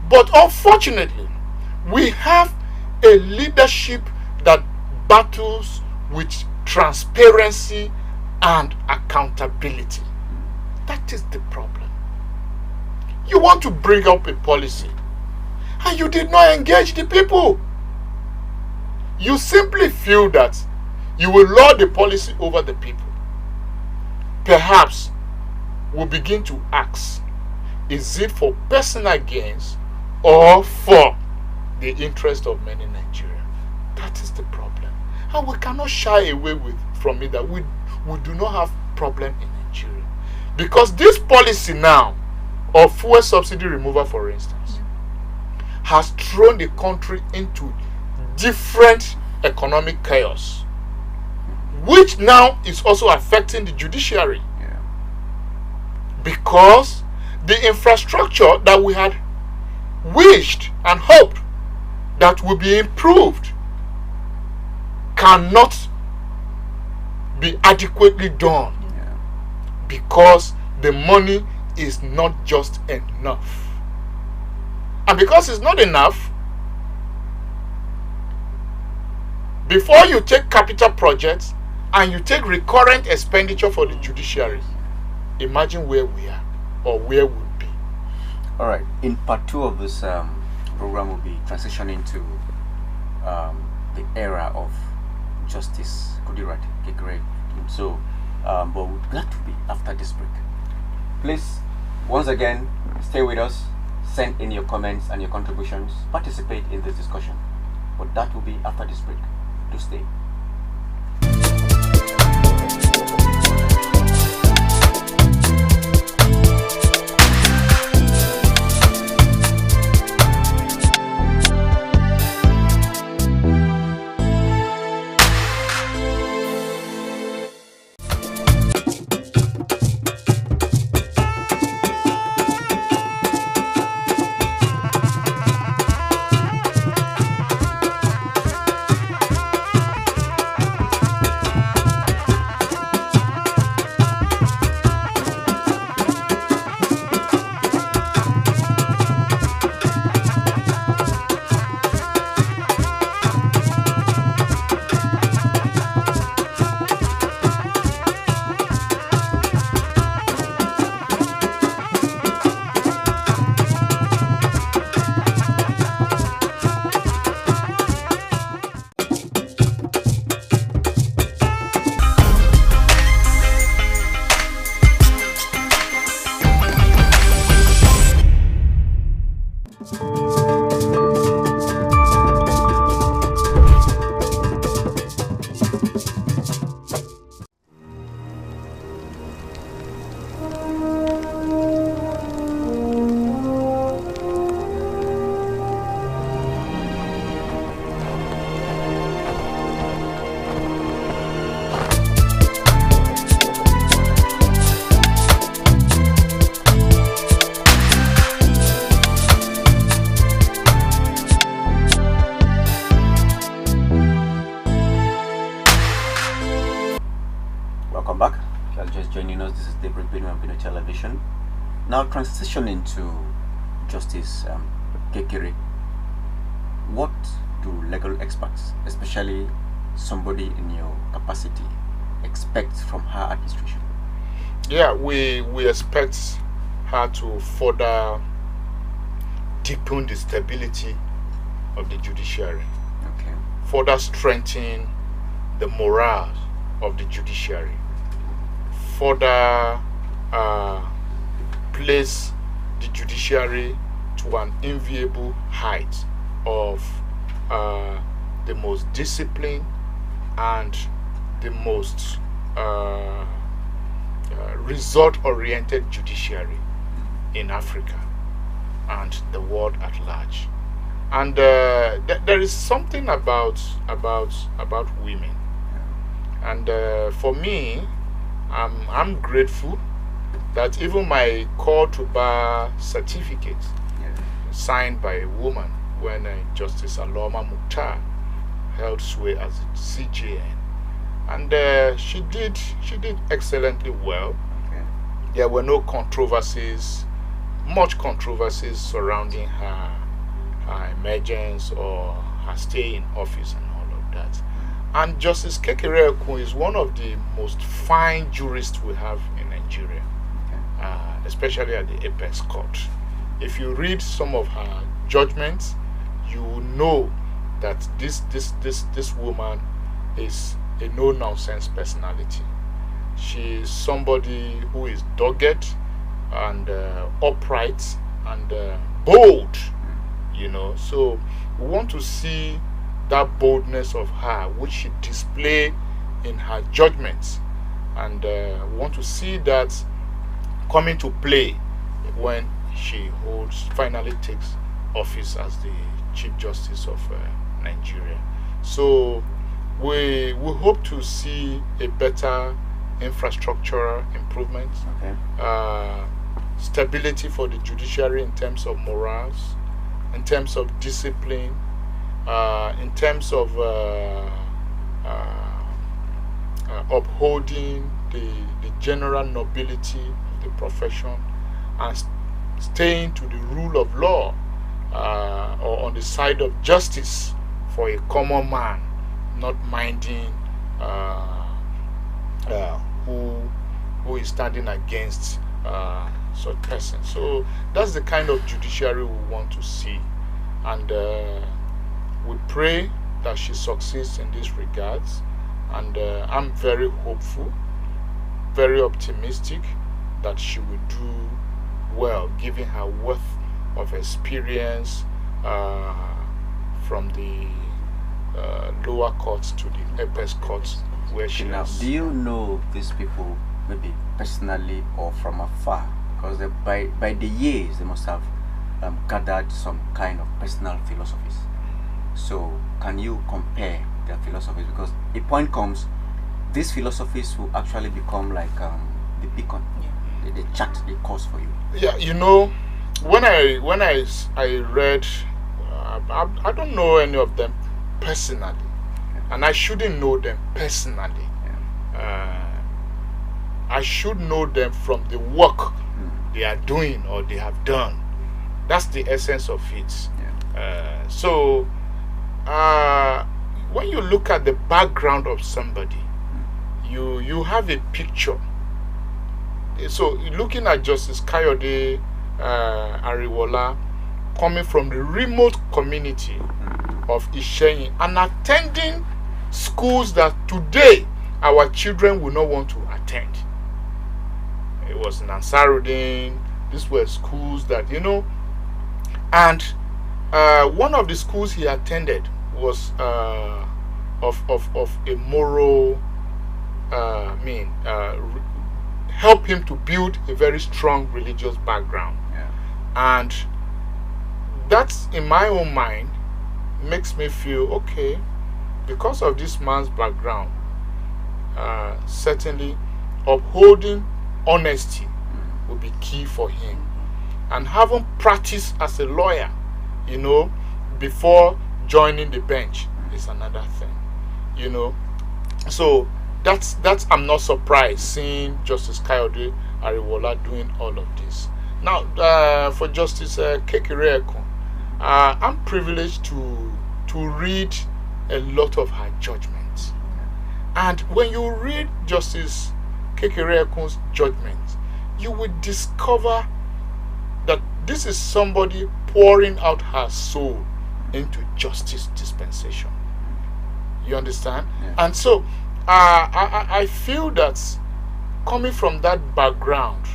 But unfortunately, we have a leadership that battles with transparency and accountability. That is the problem. You want to bring up a policy and you did not engage the people. You simply feel that you will lord the policy over the people. Perhaps we'll begin to ask, is it for personal gains or for the interest of many Nigerians? That is the problem. And we cannot shy away from it that we do not have problem in Nigeria. Because this policy now of fuel subsidy removal, for instance, has thrown the country into different economic chaos, which now is also affecting the judiciary. Yeah. Because the infrastructure that we had wished and hoped that would be improved cannot be adequately done. Yeah. Because the money is not just enough. And because it's not enough, before you take capital projects and you take recurrent expenditure for the judiciary, imagine where we are or where we'll be. All right. In part 2 of this program, we'll be transitioning to the era of Justice Kudirat Kekere. So, but we're glad to be after this break. Please, once again, stay with us. Send in your comments and your contributions. Participate in this discussion. But that will be after this break. Do stay. joining us. This is Daybreak Benue on Benue Television. Now transitioning to Justice Kekere. What do legal experts, especially somebody in your capacity, expect from her administration? Yeah, we expect her to further deepen the stability of the judiciary, Okay. further strengthen the morale of the judiciary, further place the judiciary to an enviable height of the most disciplined and the most result-oriented judiciary in Africa and the world at large. And there is something about women, and for me, I'm grateful that even my call to bar certificate signed by a woman when Justice Aloma Mukhtar held sway as CJN, and she did excellently well. Okay. There were no much controversies surrounding her emergence or her stay in office and all of that. And Justice Kekere Ekun is one of the most fine jurists we have in Nigeria, especially at the Apex Court. If you read some of her judgments, you will know that this woman is a no-nonsense personality. She is somebody who is dogged and upright and bold, So we want to see that boldness of her, which she display in her judgments, and we want to see that coming to play when she finally takes office as the Chief Justice of Nigeria. So we hope to see a better infrastructural improvement, stability for the judiciary in terms of morals, in terms of discipline, in terms of upholding the general nobility of the profession, and staying to the rule of law, or on the side of justice for a common man, not minding who is standing against such person. So that's the kind of judiciary we want to see, and we pray that she succeeds in these regards. And I'm very hopeful, very optimistic that she will do well, given her worth of experience from the lower courts to the apex courts where she Now, is. do you know these people maybe personally or from afar? Because by the years they must have gathered some kind of personal philosophies. So can you compare their philosophies? Because a point comes, these philosophies will actually become like the beacon. They chart the course for you. Yeah, when I read, I don't know any of them personally, and I shouldn't know them personally. I should know them from the work they are doing or they have done. That's the essence of it. So when you look at the background of somebody, you have a picture. So looking at Justice Kayode Ariwola, coming from the remote community of Isheyin and attending schools that today our children will not want to attend. It was in Ansarudin. These were schools that, and one of the schools he attended was of a moral, help him to build a very strong religious background. And that's, in my own mind, makes me feel okay, because of this man's background, certainly upholding honesty will be key for him, and having practiced as a lawyer, before joining the bench is another thing. So that's I'm not surprised seeing Justice Kayode Ariwola doing all of this. Now, for Justice Kekere Ekun, I'm privileged to read a lot of her judgments, and when you read Justice Kekere Ekun's judgments, you will discover that this is somebody pouring out her soul into justice dispensation. You understand? Yeah. And so I feel that coming from that background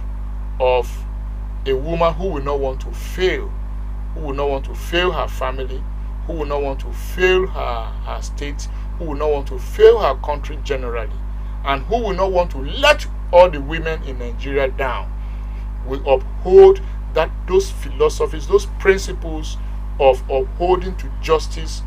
of a woman who will not want to fail, who will not want to fail her family, who will not want to fail her state, who will not want to fail her country generally, and who will not want to let all the women in Nigeria down, will uphold those philosophies, those principles of upholding to justice.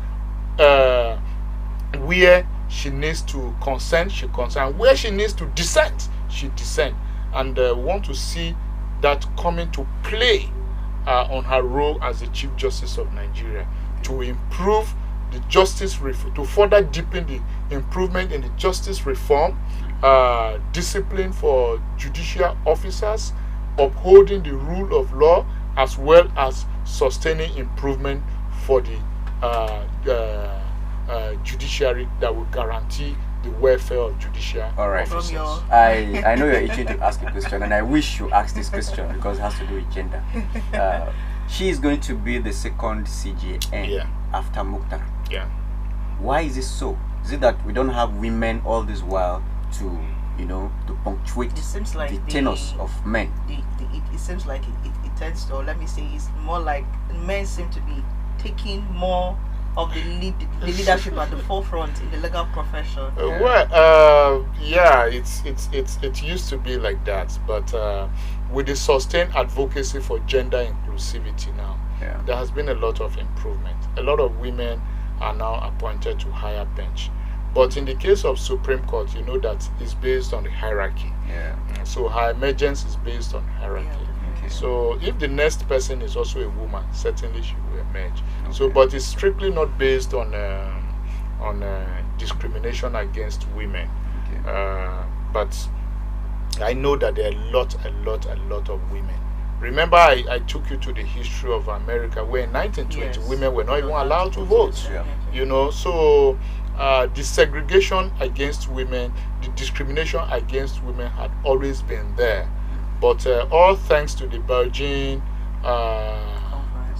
Where she needs to consent, she consent. Where she needs to dissent, she dissent. And want to see that coming to play on her role as the Chief Justice of Nigeria, to improve the justice reform, to further deepen the improvement in the justice reform, discipline for judicial officers, upholding the rule of law, as well as sustaining improvement for the judiciary that will guarantee the welfare of judicial All right. officers. I know you're itching to ask a question, and I wish you asked this question because it has to do with gender. She is going to be the second CJN Yeah. after Mukhtar. Yeah. Why is it so? Is it that we don't have women all this while to, to punctuate It seems like the tenors of men? It seems like it tends to, or let me say, it's more like men seem to be taking more of the leadership at the forefront in the legal profession. It used to be like that, but with the sustained advocacy for gender inclusivity now, there has been a lot of improvement. A lot of women are now appointed to higher bench. But in the case of Supreme Court, you know that it's based on the hierarchy. So her emergence is based on hierarchy. Okay. So if the next person is also a woman, certainly she will emerge. So, but it's strictly not based on discrimination against women. But I know that there are a lot of women. Remember, I took you to the history of America, where in 1920 Yes. women were not even allowed to vote. Yeah. So the segregation against women, the discrimination against women had always been there. But all thanks to the Beijing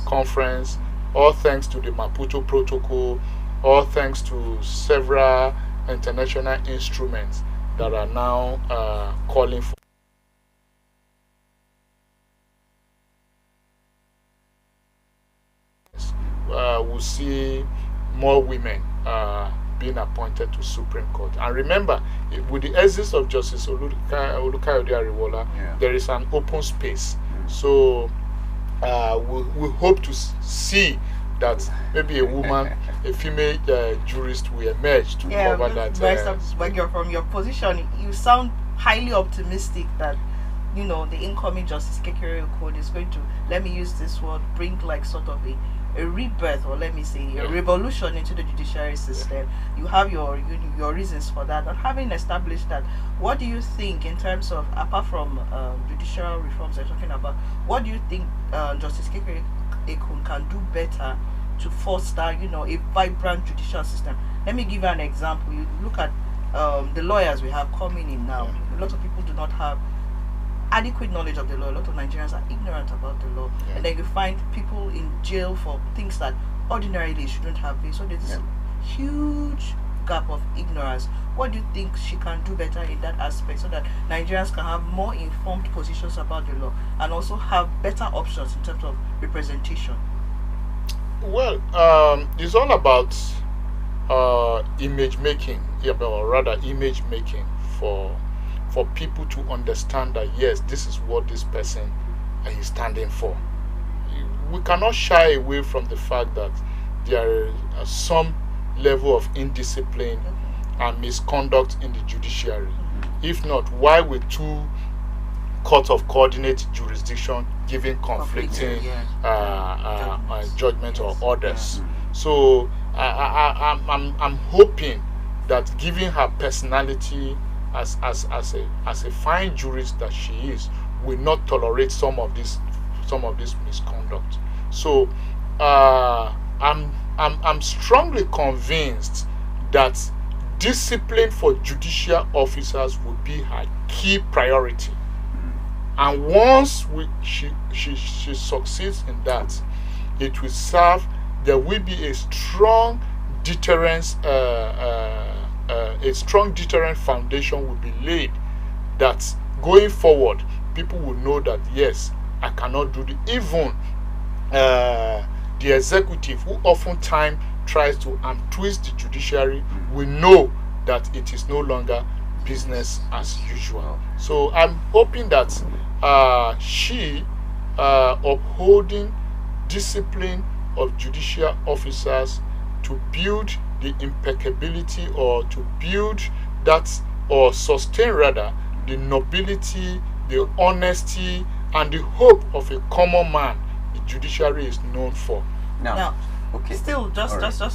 conference, all thanks to the Maputo Protocol, all thanks to several international instruments that are now calling for we'll see more women being appointed to Supreme Court. And remember, with the exit of Justice Olukayode Ariwola, there is an open space. So we hope to see that maybe a woman, a female jurist will emerge to cover that. From your position, you sound highly optimistic that the incoming Justice Kekere Ekun is going to, let me use this word, bring like sort of a rebirth, or let me say a revolution into the judiciary system. You have your reasons for that. And having established that, what do you think in terms of, apart from judicial reforms you're talking about, what do you think Justice Kekere Ekun can do better to foster a vibrant judicial system? Let me give you an example. You look at the lawyers we have coming in now. A lot of people do not have adequate knowledge of the law. A lot of Nigerians are ignorant about the law, and then you find people in jail for things that ordinarily they shouldn't have been. So there's a huge gap of ignorance. What do you think she can do better in that aspect, so that Nigerians can have more informed positions about the law and also have better options in terms of representation? Well, it's all about image making, or rather image making for people to understand that yes, this is what this person is standing for. We cannot shy away from the fact that there is some level of indiscipline and misconduct in the judiciary. If not, why with two courts of coordinate jurisdiction giving conflicting judgment or orders? So I'm hoping that, given her personality as a fine jurist that she is, will not tolerate some of this misconduct. So I'm strongly convinced that discipline for judicial officers will be her key priority. And once she succeeds in that, it will serve. There will be a strong deterrence, a strong deterrent foundation will be laid. That going forward, people will know that yes, I cannot do the even the executive, who oftentimes tries to twist the judiciary, will know that it is no longer business as usual. So I'm hoping that she upholding discipline of judicial officers to build the impeccability, or to build that, or sustain rather, the nobility, the honesty, and the hope of a common man the judiciary is known for. Now, okay. Still, just Alright. to so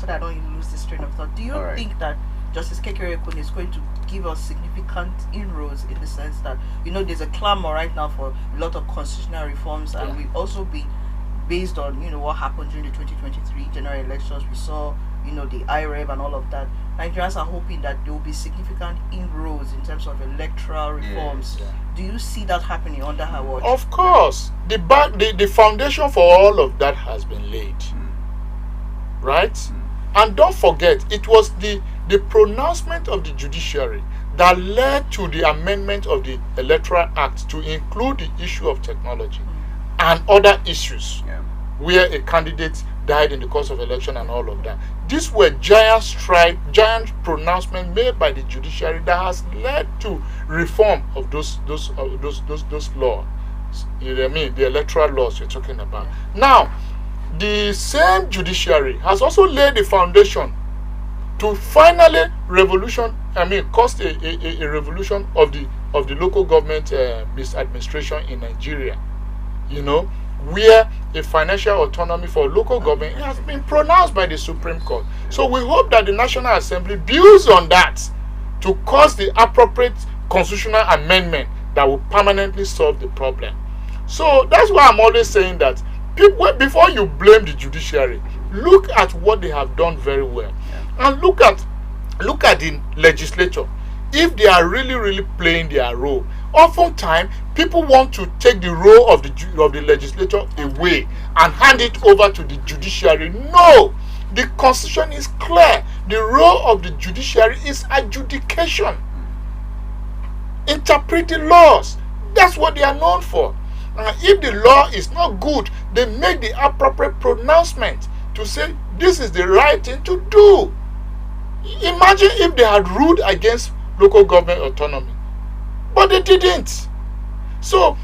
that I don't lose this train of thought. Do you Alright. think that Justice Kekere is going to give us significant inroads, in the sense that there's a clamor right now for a lot of constitutional reforms, and we've also been based on what happened during the 2023 general elections. We saw the IREV and all of that. Nigerians are hoping that there will be significant inroads in terms of electoral reforms. Yeah. Do you see that happening under her watch? Of course, the foundation for all of that has been laid, right? And don't forget, it was the pronouncement of the judiciary that led to the amendment of the Electoral Act to include the issue of technology and other issues, where a candidate died in the course of election and all of that. These were giant pronouncements made by the judiciary that has led to reform of those laws. You know what I mean? The electoral laws you're talking about. Now, the same judiciary has also laid the foundation to finally cause a revolution of the local government misadministration in Nigeria. Where a financial autonomy for local government has been pronounced by the Supreme Court. So we hope that the National Assembly builds on that to cause the appropriate constitutional amendment that will permanently solve the problem. So that's why I'm always saying that before you blame the judiciary, look at what they have done very well, and look at the legislature. If they are really playing their role, oftentimes people want to take the role of the legislature away and hand it over to the judiciary. No, the constitution is clear. The role of the judiciary is adjudication, interpret the laws. That's what they are known for. If the law is not good, they make the appropriate pronouncement to say this is the right thing to do. Imagine if they had ruled against local government autonomy, but they didn't. So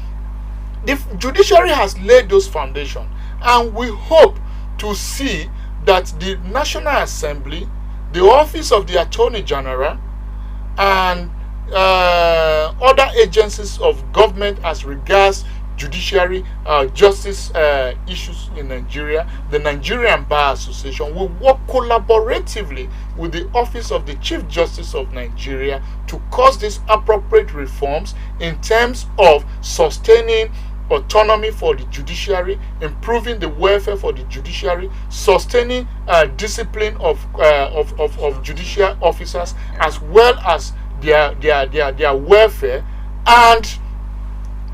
the judiciary has laid those foundations, and we hope to see that the National Assembly, the Office of the Attorney General, and other agencies of government as regards judiciary justice issues in Nigeria, the Nigerian Bar Association will work collaboratively with the Office of the Chief Justice of Nigeria to cause these appropriate reforms in terms of sustaining autonomy for the judiciary, improving the welfare for the judiciary, sustaining discipline of judicial officers, as well as their welfare, and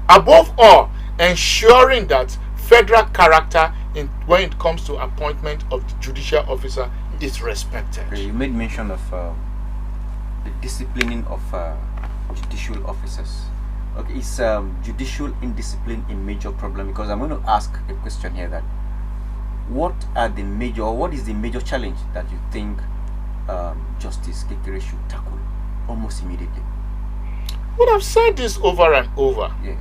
above all, ensuring that federal character when it comes to appointment of the judicial officer is respected. Okay, you made mention of the disciplining of judicial officers. Okay, is judicial indiscipline a major problem? Because I'm going to ask a question here: that what is the major challenge that you think Justice Kekere should tackle almost immediately? Well, I've said this over and over. Yes.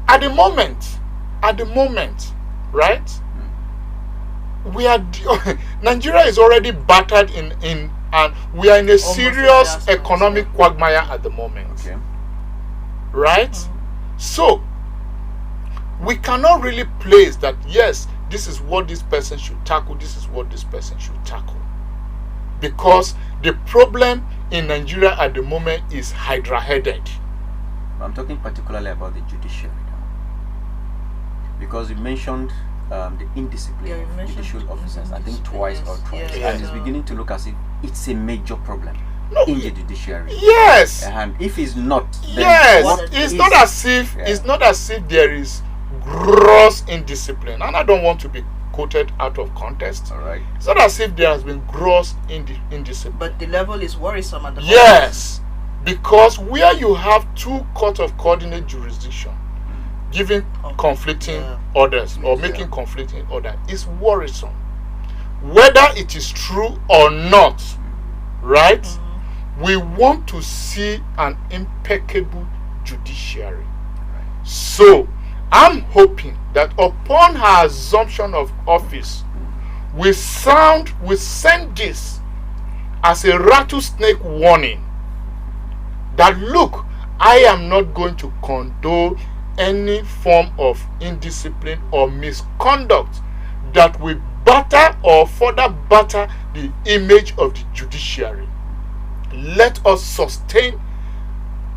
At the moment, right? We are Nigeria is already battered in and we are in a serious economic quagmire at the moment. Okay. Right? So we cannot really place that yes, this is what this person should tackle, this is what this person should tackle. Because the problem in Nigeria at the moment is hydra-headed. I'm talking particularly about the judiciary now. Because you mentioned the indiscipline of judicial officers, I think twice or twice. And it's beginning to look as if it's a major problem in the judiciary. Yes. And if it's not, then yes, it's not as if there is gross indiscipline, and I don't want to be quoted out of context. All right. It's not as if there has been gross indiscipline. But the level is worrisome at the moment. Yes, because where you have two court of coordinate jurisdiction giving conflicting orders or making conflicting orders is worrisome. Whether it is true or not, right? We want to see an impeccable judiciary. So I'm hoping that upon her assumption of office, we send this as a rattlesnake warning that look, I am not going to condone any form of indiscipline or misconduct that will batter or further batter the image of the judiciary. Let us sustain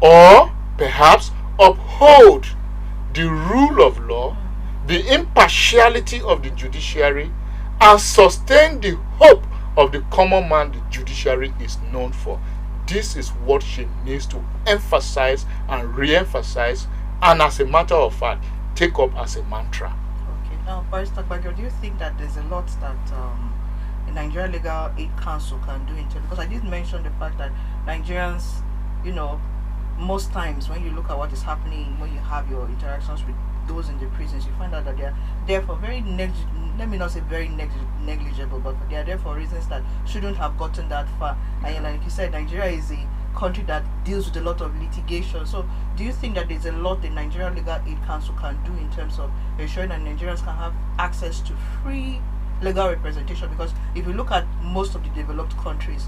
or perhaps uphold the rule of law, the impartiality of the judiciary, and sustain the hope of the common man the judiciary is known for. This is what she needs to emphasize and re-emphasize, and as a matter of fact, take up as a mantra. Okay, now, Barrister Bagyo, do you think that there's a lot that the Nigerian Legal Aid Council can do because I did mention the fact that Nigerians, most times when you look at what is happening, when you have your interactions with those in the prisons, you find out that they're there for very let me not say very negligible, but they are there for reasons that shouldn't have gotten that far. And like you said, Nigeria is a country that deals with a lot of litigation. So do you think that there's a lot the Nigerian Legal Aid Council can do in terms of ensuring that Nigerians can have access to free legal representation? Because if you look at most of the developed countries,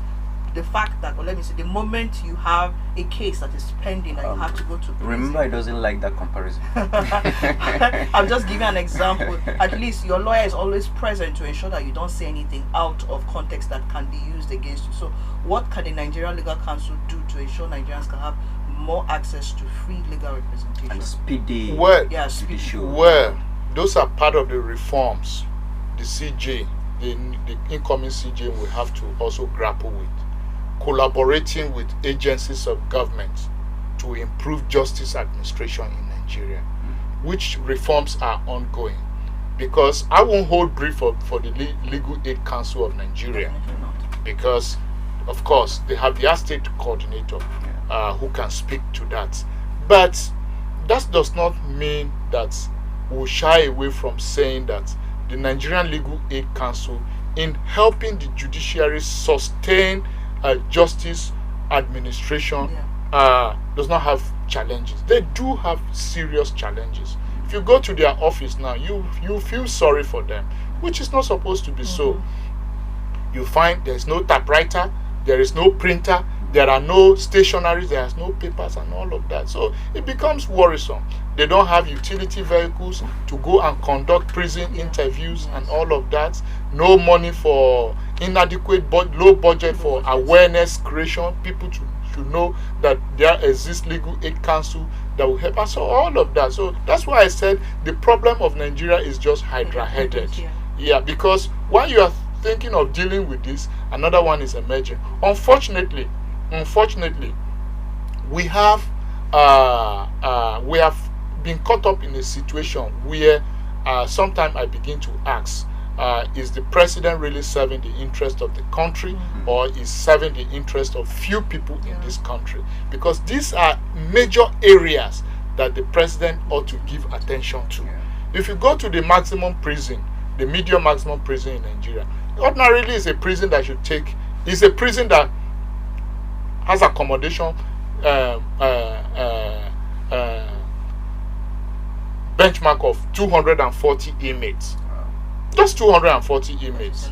the fact that, or let me say, the moment you have a case that is pending and you have to go to prison. Remember, I doesn't like that comparison. I'm just giving an example. At least your lawyer is always present to ensure that you don't say anything out of context that can be used against you. So what can the Nigerian Legal Council do to ensure Nigerians can have more access to free legal representation? And speedy. Well, those are part of the reforms the CJ, the incoming CJ will have to also grapple with. Collaborating with agencies of government to improve justice administration in Nigeria, which reforms are ongoing. Because I won't hold brief for the Legal Aid Council of Nigeria, because of course they have their state coordinator who can speak to that. But that does not mean that we'll shy away from saying that the Nigerian Legal Aid Council, in helping the judiciary sustain justice administration, does not have challenges. They do have serious challenges. If you go to their office now, you feel sorry for them, which is not supposed to be so. You find there's no typewriter, there is no printer, there are no stationaries, there's no papers and all of that. So it becomes worrisome. They don't have utility vehicles to go and conduct prison interviews and all of that. No money for inadequate low budget for awareness creation. People should know that there exists Legal Aid Council that will help us. So all of that. So that's why I said the problem of Nigeria is just hydra-headed. Yeah, because while you are thinking of dealing with this, another one is emerging. Unfortunately, we have been caught up in a situation where sometimes I begin to ask, is the president really serving the interest of the country, or is serving the interest of few people in this country? Because these are major areas that the president ought to give attention to. If you go to the maximum prison, the medium maximum prison in Nigeria, ordinarily is a prison that should take, is a prison that has accommodation benchmark of 240 inmates. Just 240 inmates.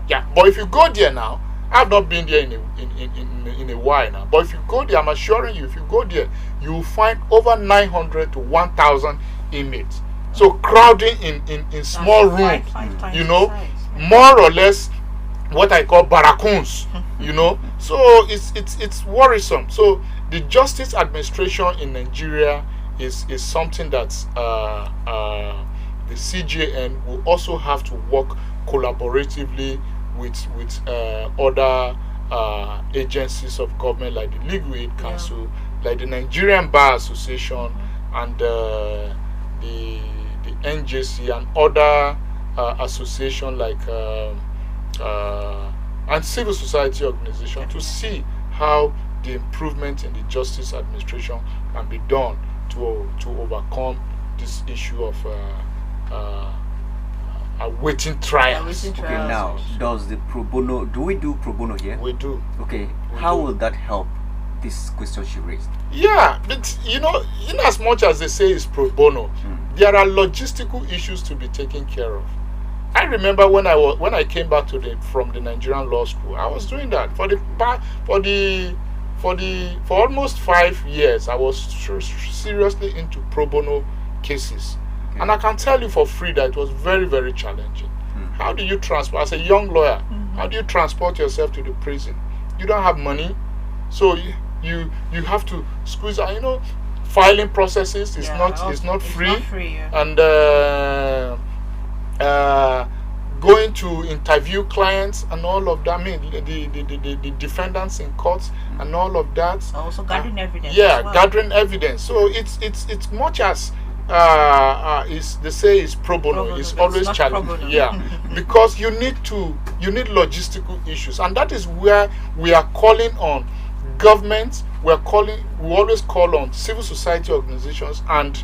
Yeah, but if you go there now, I've not been there in a while now, but if you go there, I'm assuring you, if you go there, you will find over 900 to 1,000 inmates. So crowding in small rooms, you know, more or less what I call barracoons, you know. So it's worrisome. So the justice administration in Nigeria is something that the CJN will also have to work collaboratively with other agencies of government, like the Legal Aid Council, like the Nigerian Bar Association, and the NJC and other association like and civil society organization to see how the improvement in the justice administration can be done to overcome this issue of awaiting trials. Okay, now does the pro bono, do we do pro bono here? We do. Okay, how will that help this question she raised? Yeah, but you know, in as much as they say it's pro bono, there are logistical issues to be taken care of. I remember when I came back from the Nigerian law school, I was doing that for almost 5 years. I was seriously into pro bono cases, and I can tell you for free that it was very, very challenging. How do you transport as a young lawyer? How do you transport yourself to the prison? You don't have money, so you have to squeeze out. You know, filing processes is not free, and going to interview clients and all of that. I mean, the defendants in courts and all of that. Also gathering evidence. Yeah, gathering evidence. So it's much as they say it's pro bono. It's always challenging. Yeah, because you need logistical issues, and that is where we are calling on government. We always call on civil society organizations and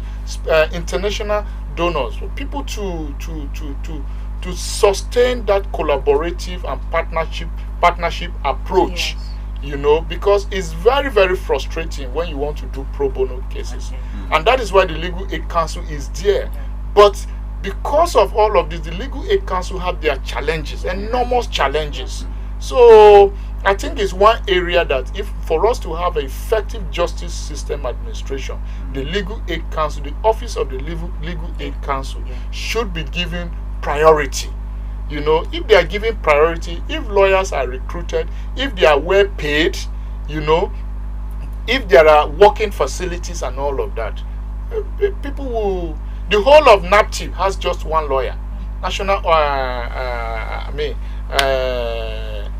international donors for people to sustain that collaborative and partnership approach. Yes. You know, because it's very, very frustrating when you want to do pro bono cases, and that is why the Legal Aid Council is there. But because of all of this, the Legal Aid Council have their challenges, enormous challenges. So I think it's one area that, if for us to have an effective justice system administration, the Legal Aid Council, the office of the Legal Aid Council, should be given priority. You know, if they are given priority, if lawyers are recruited, if they are well paid, you know, if there are working facilities and all of that, people will. The whole of NAPTIP has just one lawyer,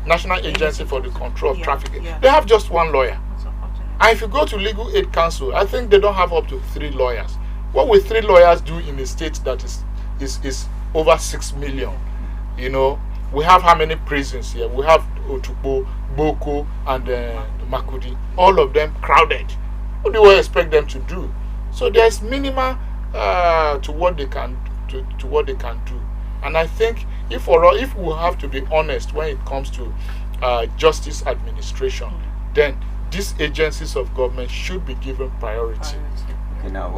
National Agency for the Control of Trafficking. They have just one lawyer. And if you go to Legal Aid Council, I think they don't have up to 3 lawyers. What will 3 lawyers do in a state that is over 6 million? You know, we have how many prisons here? We have Otukpo, Boko, and Makudi. All of them crowded. What do you expect them to do? So there's minimum to what they can do. And I think if we have to be honest when it comes to justice administration, then these agencies of government should be given priority. Okay, now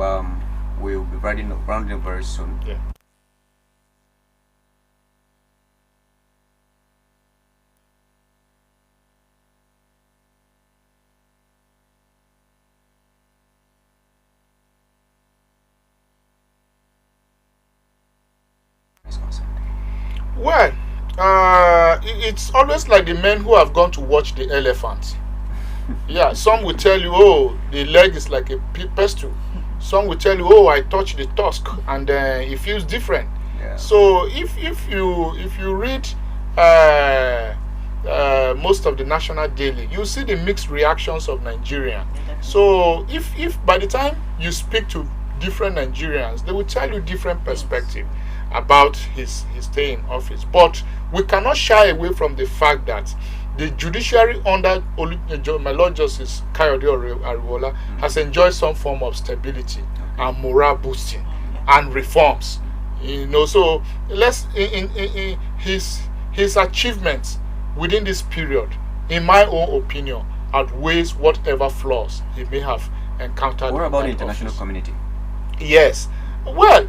we'll be rounding up very soon. Yeah. Well, it's always like the men who have gone to watch the elephant. Yeah, some will tell you, oh, the leg is like a pestle. Some will tell you, oh, I touched the tusk, and it feels different. Yeah. So if you read most of the national daily, you see the mixed reactions of Nigerians. So if by the time you speak to different Nigerians, they will tell you different perspective about his stay in office. But we cannot shy away from the fact that the judiciary under my Lord Justice Kayode Ariwola has enjoyed some form of stability and morale boosting and reforms. You know, so let's in his achievements within this period, in my own opinion, outweighs whatever flaws he may have encountered. What about the international community? Yes. Well,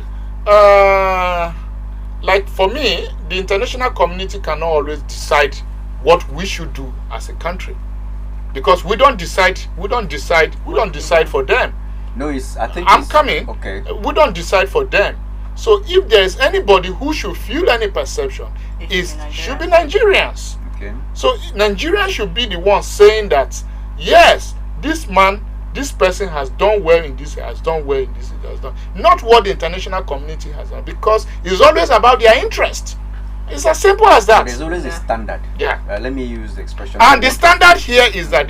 like for me, the international community cannot always decide what we should do as a country, because we don't decide for them. No, I think I'm coming. Okay. We don't decide for them. So if there is anybody who should feel any perception, it should be Nigerians. Okay. So Nigerians should be the ones saying that, yes, this man, this person has done well in this, has done well in this, has done. Not what the international community has done, because it's always about their interest. It's as simple as that. There's always a standard. Yeah. Let me use the expression. And the standard here is that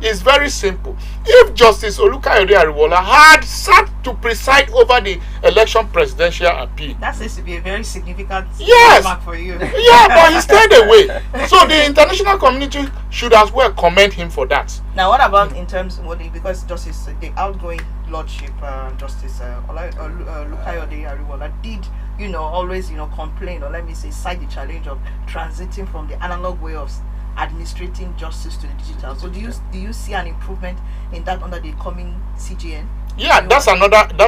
it's very simple. If Justice Olukayode Ariwola had sat to preside over the election presidential appeal, that seems to be a very significant yes, for you. Yeah, but he stayed away. So the international community should as well commend him for that. Now, what about in terms of because Justice, the outgoing Lordship Justice Olukayode Ariwola did, always, complain, or let me say, cite the challenge of transiting from the analog way of administrating justice to the digital. So do you see an improvement in that under the coming CGN? Yeah, that's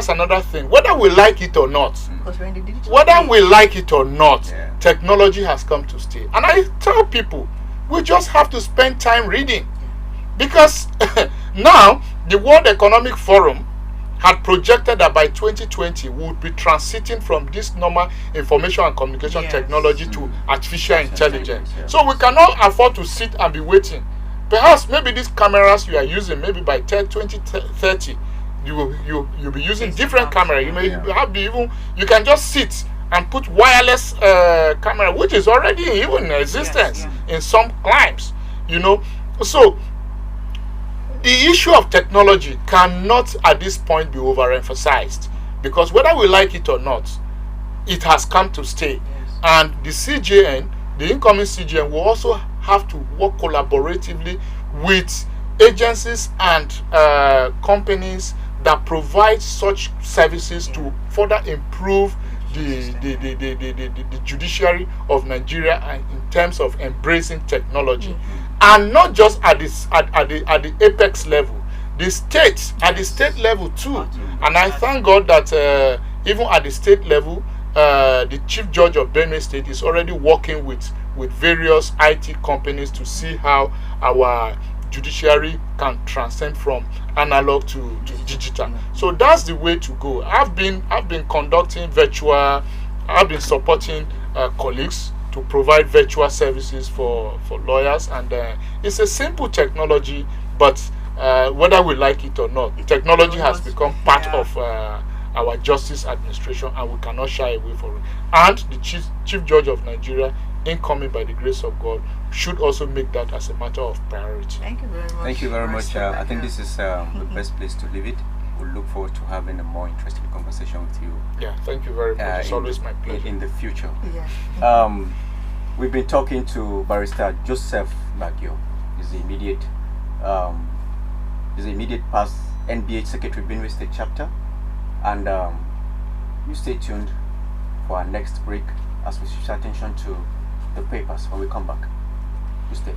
another thing. Whether we like it or not, because we're in the digital whether we like it or not, technology has come to stay. And I tell people, we just have to spend time reading, because now the World Economic Forum had projected that by 2020 we would be transiting from this normal information and communication technology to artificial intelligence. So we cannot afford to sit and be waiting. Perhaps maybe these cameras you are using, maybe by 2030, you'll be using different camera. You may have you can just sit and put wireless camera, which is already even in existence in some climes. So the issue of technology cannot at this point be overemphasized, because whether we like it or not, it has come to stay. And the CJN, the incoming CJN, will also have to work collaboratively with agencies and companies that provide such services to further improve the judiciary of Nigeria in terms of embracing technology. And not just at the apex level, the state, at the state level too. And I thank God that even at the state level, the Chief Judge of Benue State is already working with various IT companies to see how our judiciary can transcend from analog to digital. So that's the way to go. I've been conducting virtual, I've been supporting colleagues to provide virtual services for lawyers, and it's a simple technology, but whether we like it or not, technology has become part of our justice administration, and we cannot shy away from it. And the Chief Judge of Nigeria, incoming by the grace of God, should also make that as a matter of priority. Thank you very much. Thank you very much. I think this is the best place to leave it. We'll look forward to having a more interesting conversation with you. Yeah, thank you very much. It's always my pleasure. In the future. Yeah. We've been talking to Barrister Joseph Bagio. He's the immediate past NBH Secretary, Benue State Chapter. And you stay tuned for our next break as we shift attention to the papers when we come back. You stay.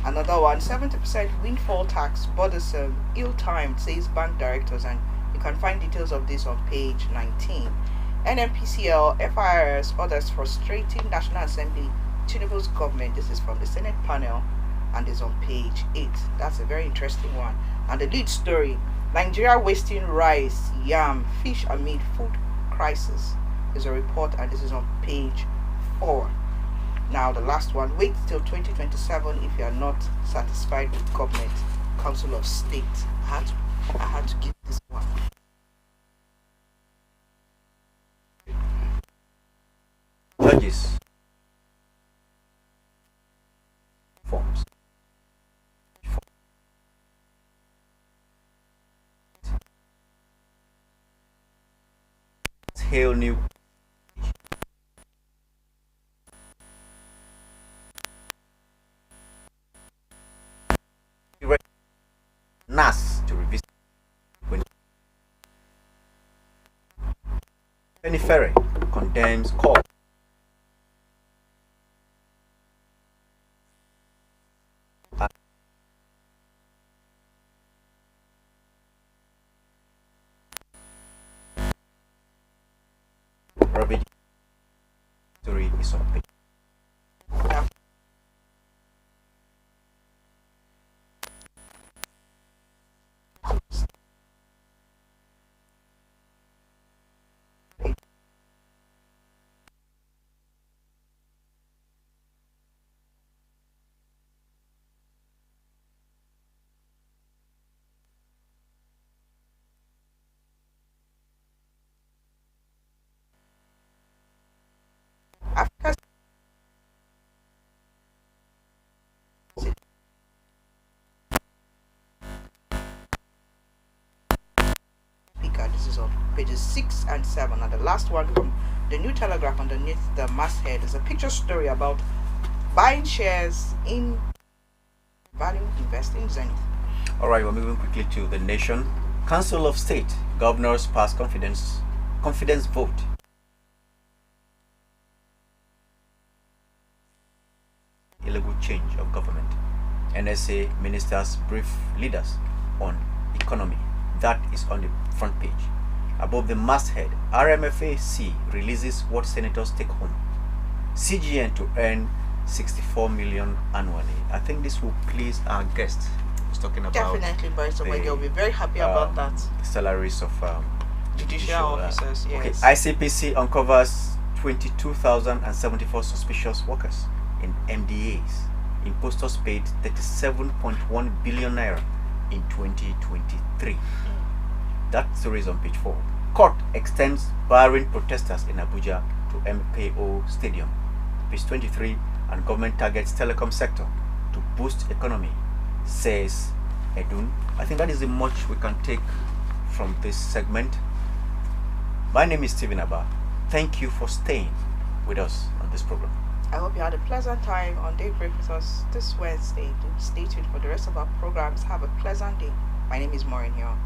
Another one, 70% windfall tax, bothersome, ill-timed, says bank directors, and you can find details of this on page 19. NMPCL, FIRS, others frustrating National Assembly, Tinubu's government. This is from the Senate panel and is on page 8. That's a very interesting one. And the lead story, Nigeria wasting rice, yam, fish amid food crisis, is a report, and this is on page 4. Now the last one, wait till 2027 if you are not satisfied with government. Council of State. I had to give this one. Judges forms. Hail new NAS to revisit when Ferry condemns call Ravage story is on page. Africa's speaker. This is on pages 6 and 7. And the last one from the New Telegraph underneath the masthead is a picture story about buying shares in value investing Zenith. Alright, we're moving quickly to the Nation. Council of State governors pass confidence vote. Illegal change of government. NSA ministers brief leaders on economy. That is on the front page. Above the masthead, RMFAC releases what senators take home. CGN to earn 64 million annually. I think this will please our guest who's talking about Definitely, Barrister Wege will be very happy about that. salaries of Judicial officers, yes. Okay, ICPC uncovers 22,074 suspicious workers in MDAs. Impostors paid 37.1 billion naira in 2023. That story is on page 4. Court extends barring protesters in Abuja to MKO Stadium. Page 23. And government targets telecom sector to boost economy, says Edun. I think that is the much we can take from this segment. My name is Stephen Abba. Thank you for staying with us on this program. I hope you had a pleasant time on Daybreak with us this Wednesday. Do stay tuned for the rest of our programs. Have a pleasant day. My name is Maureen here.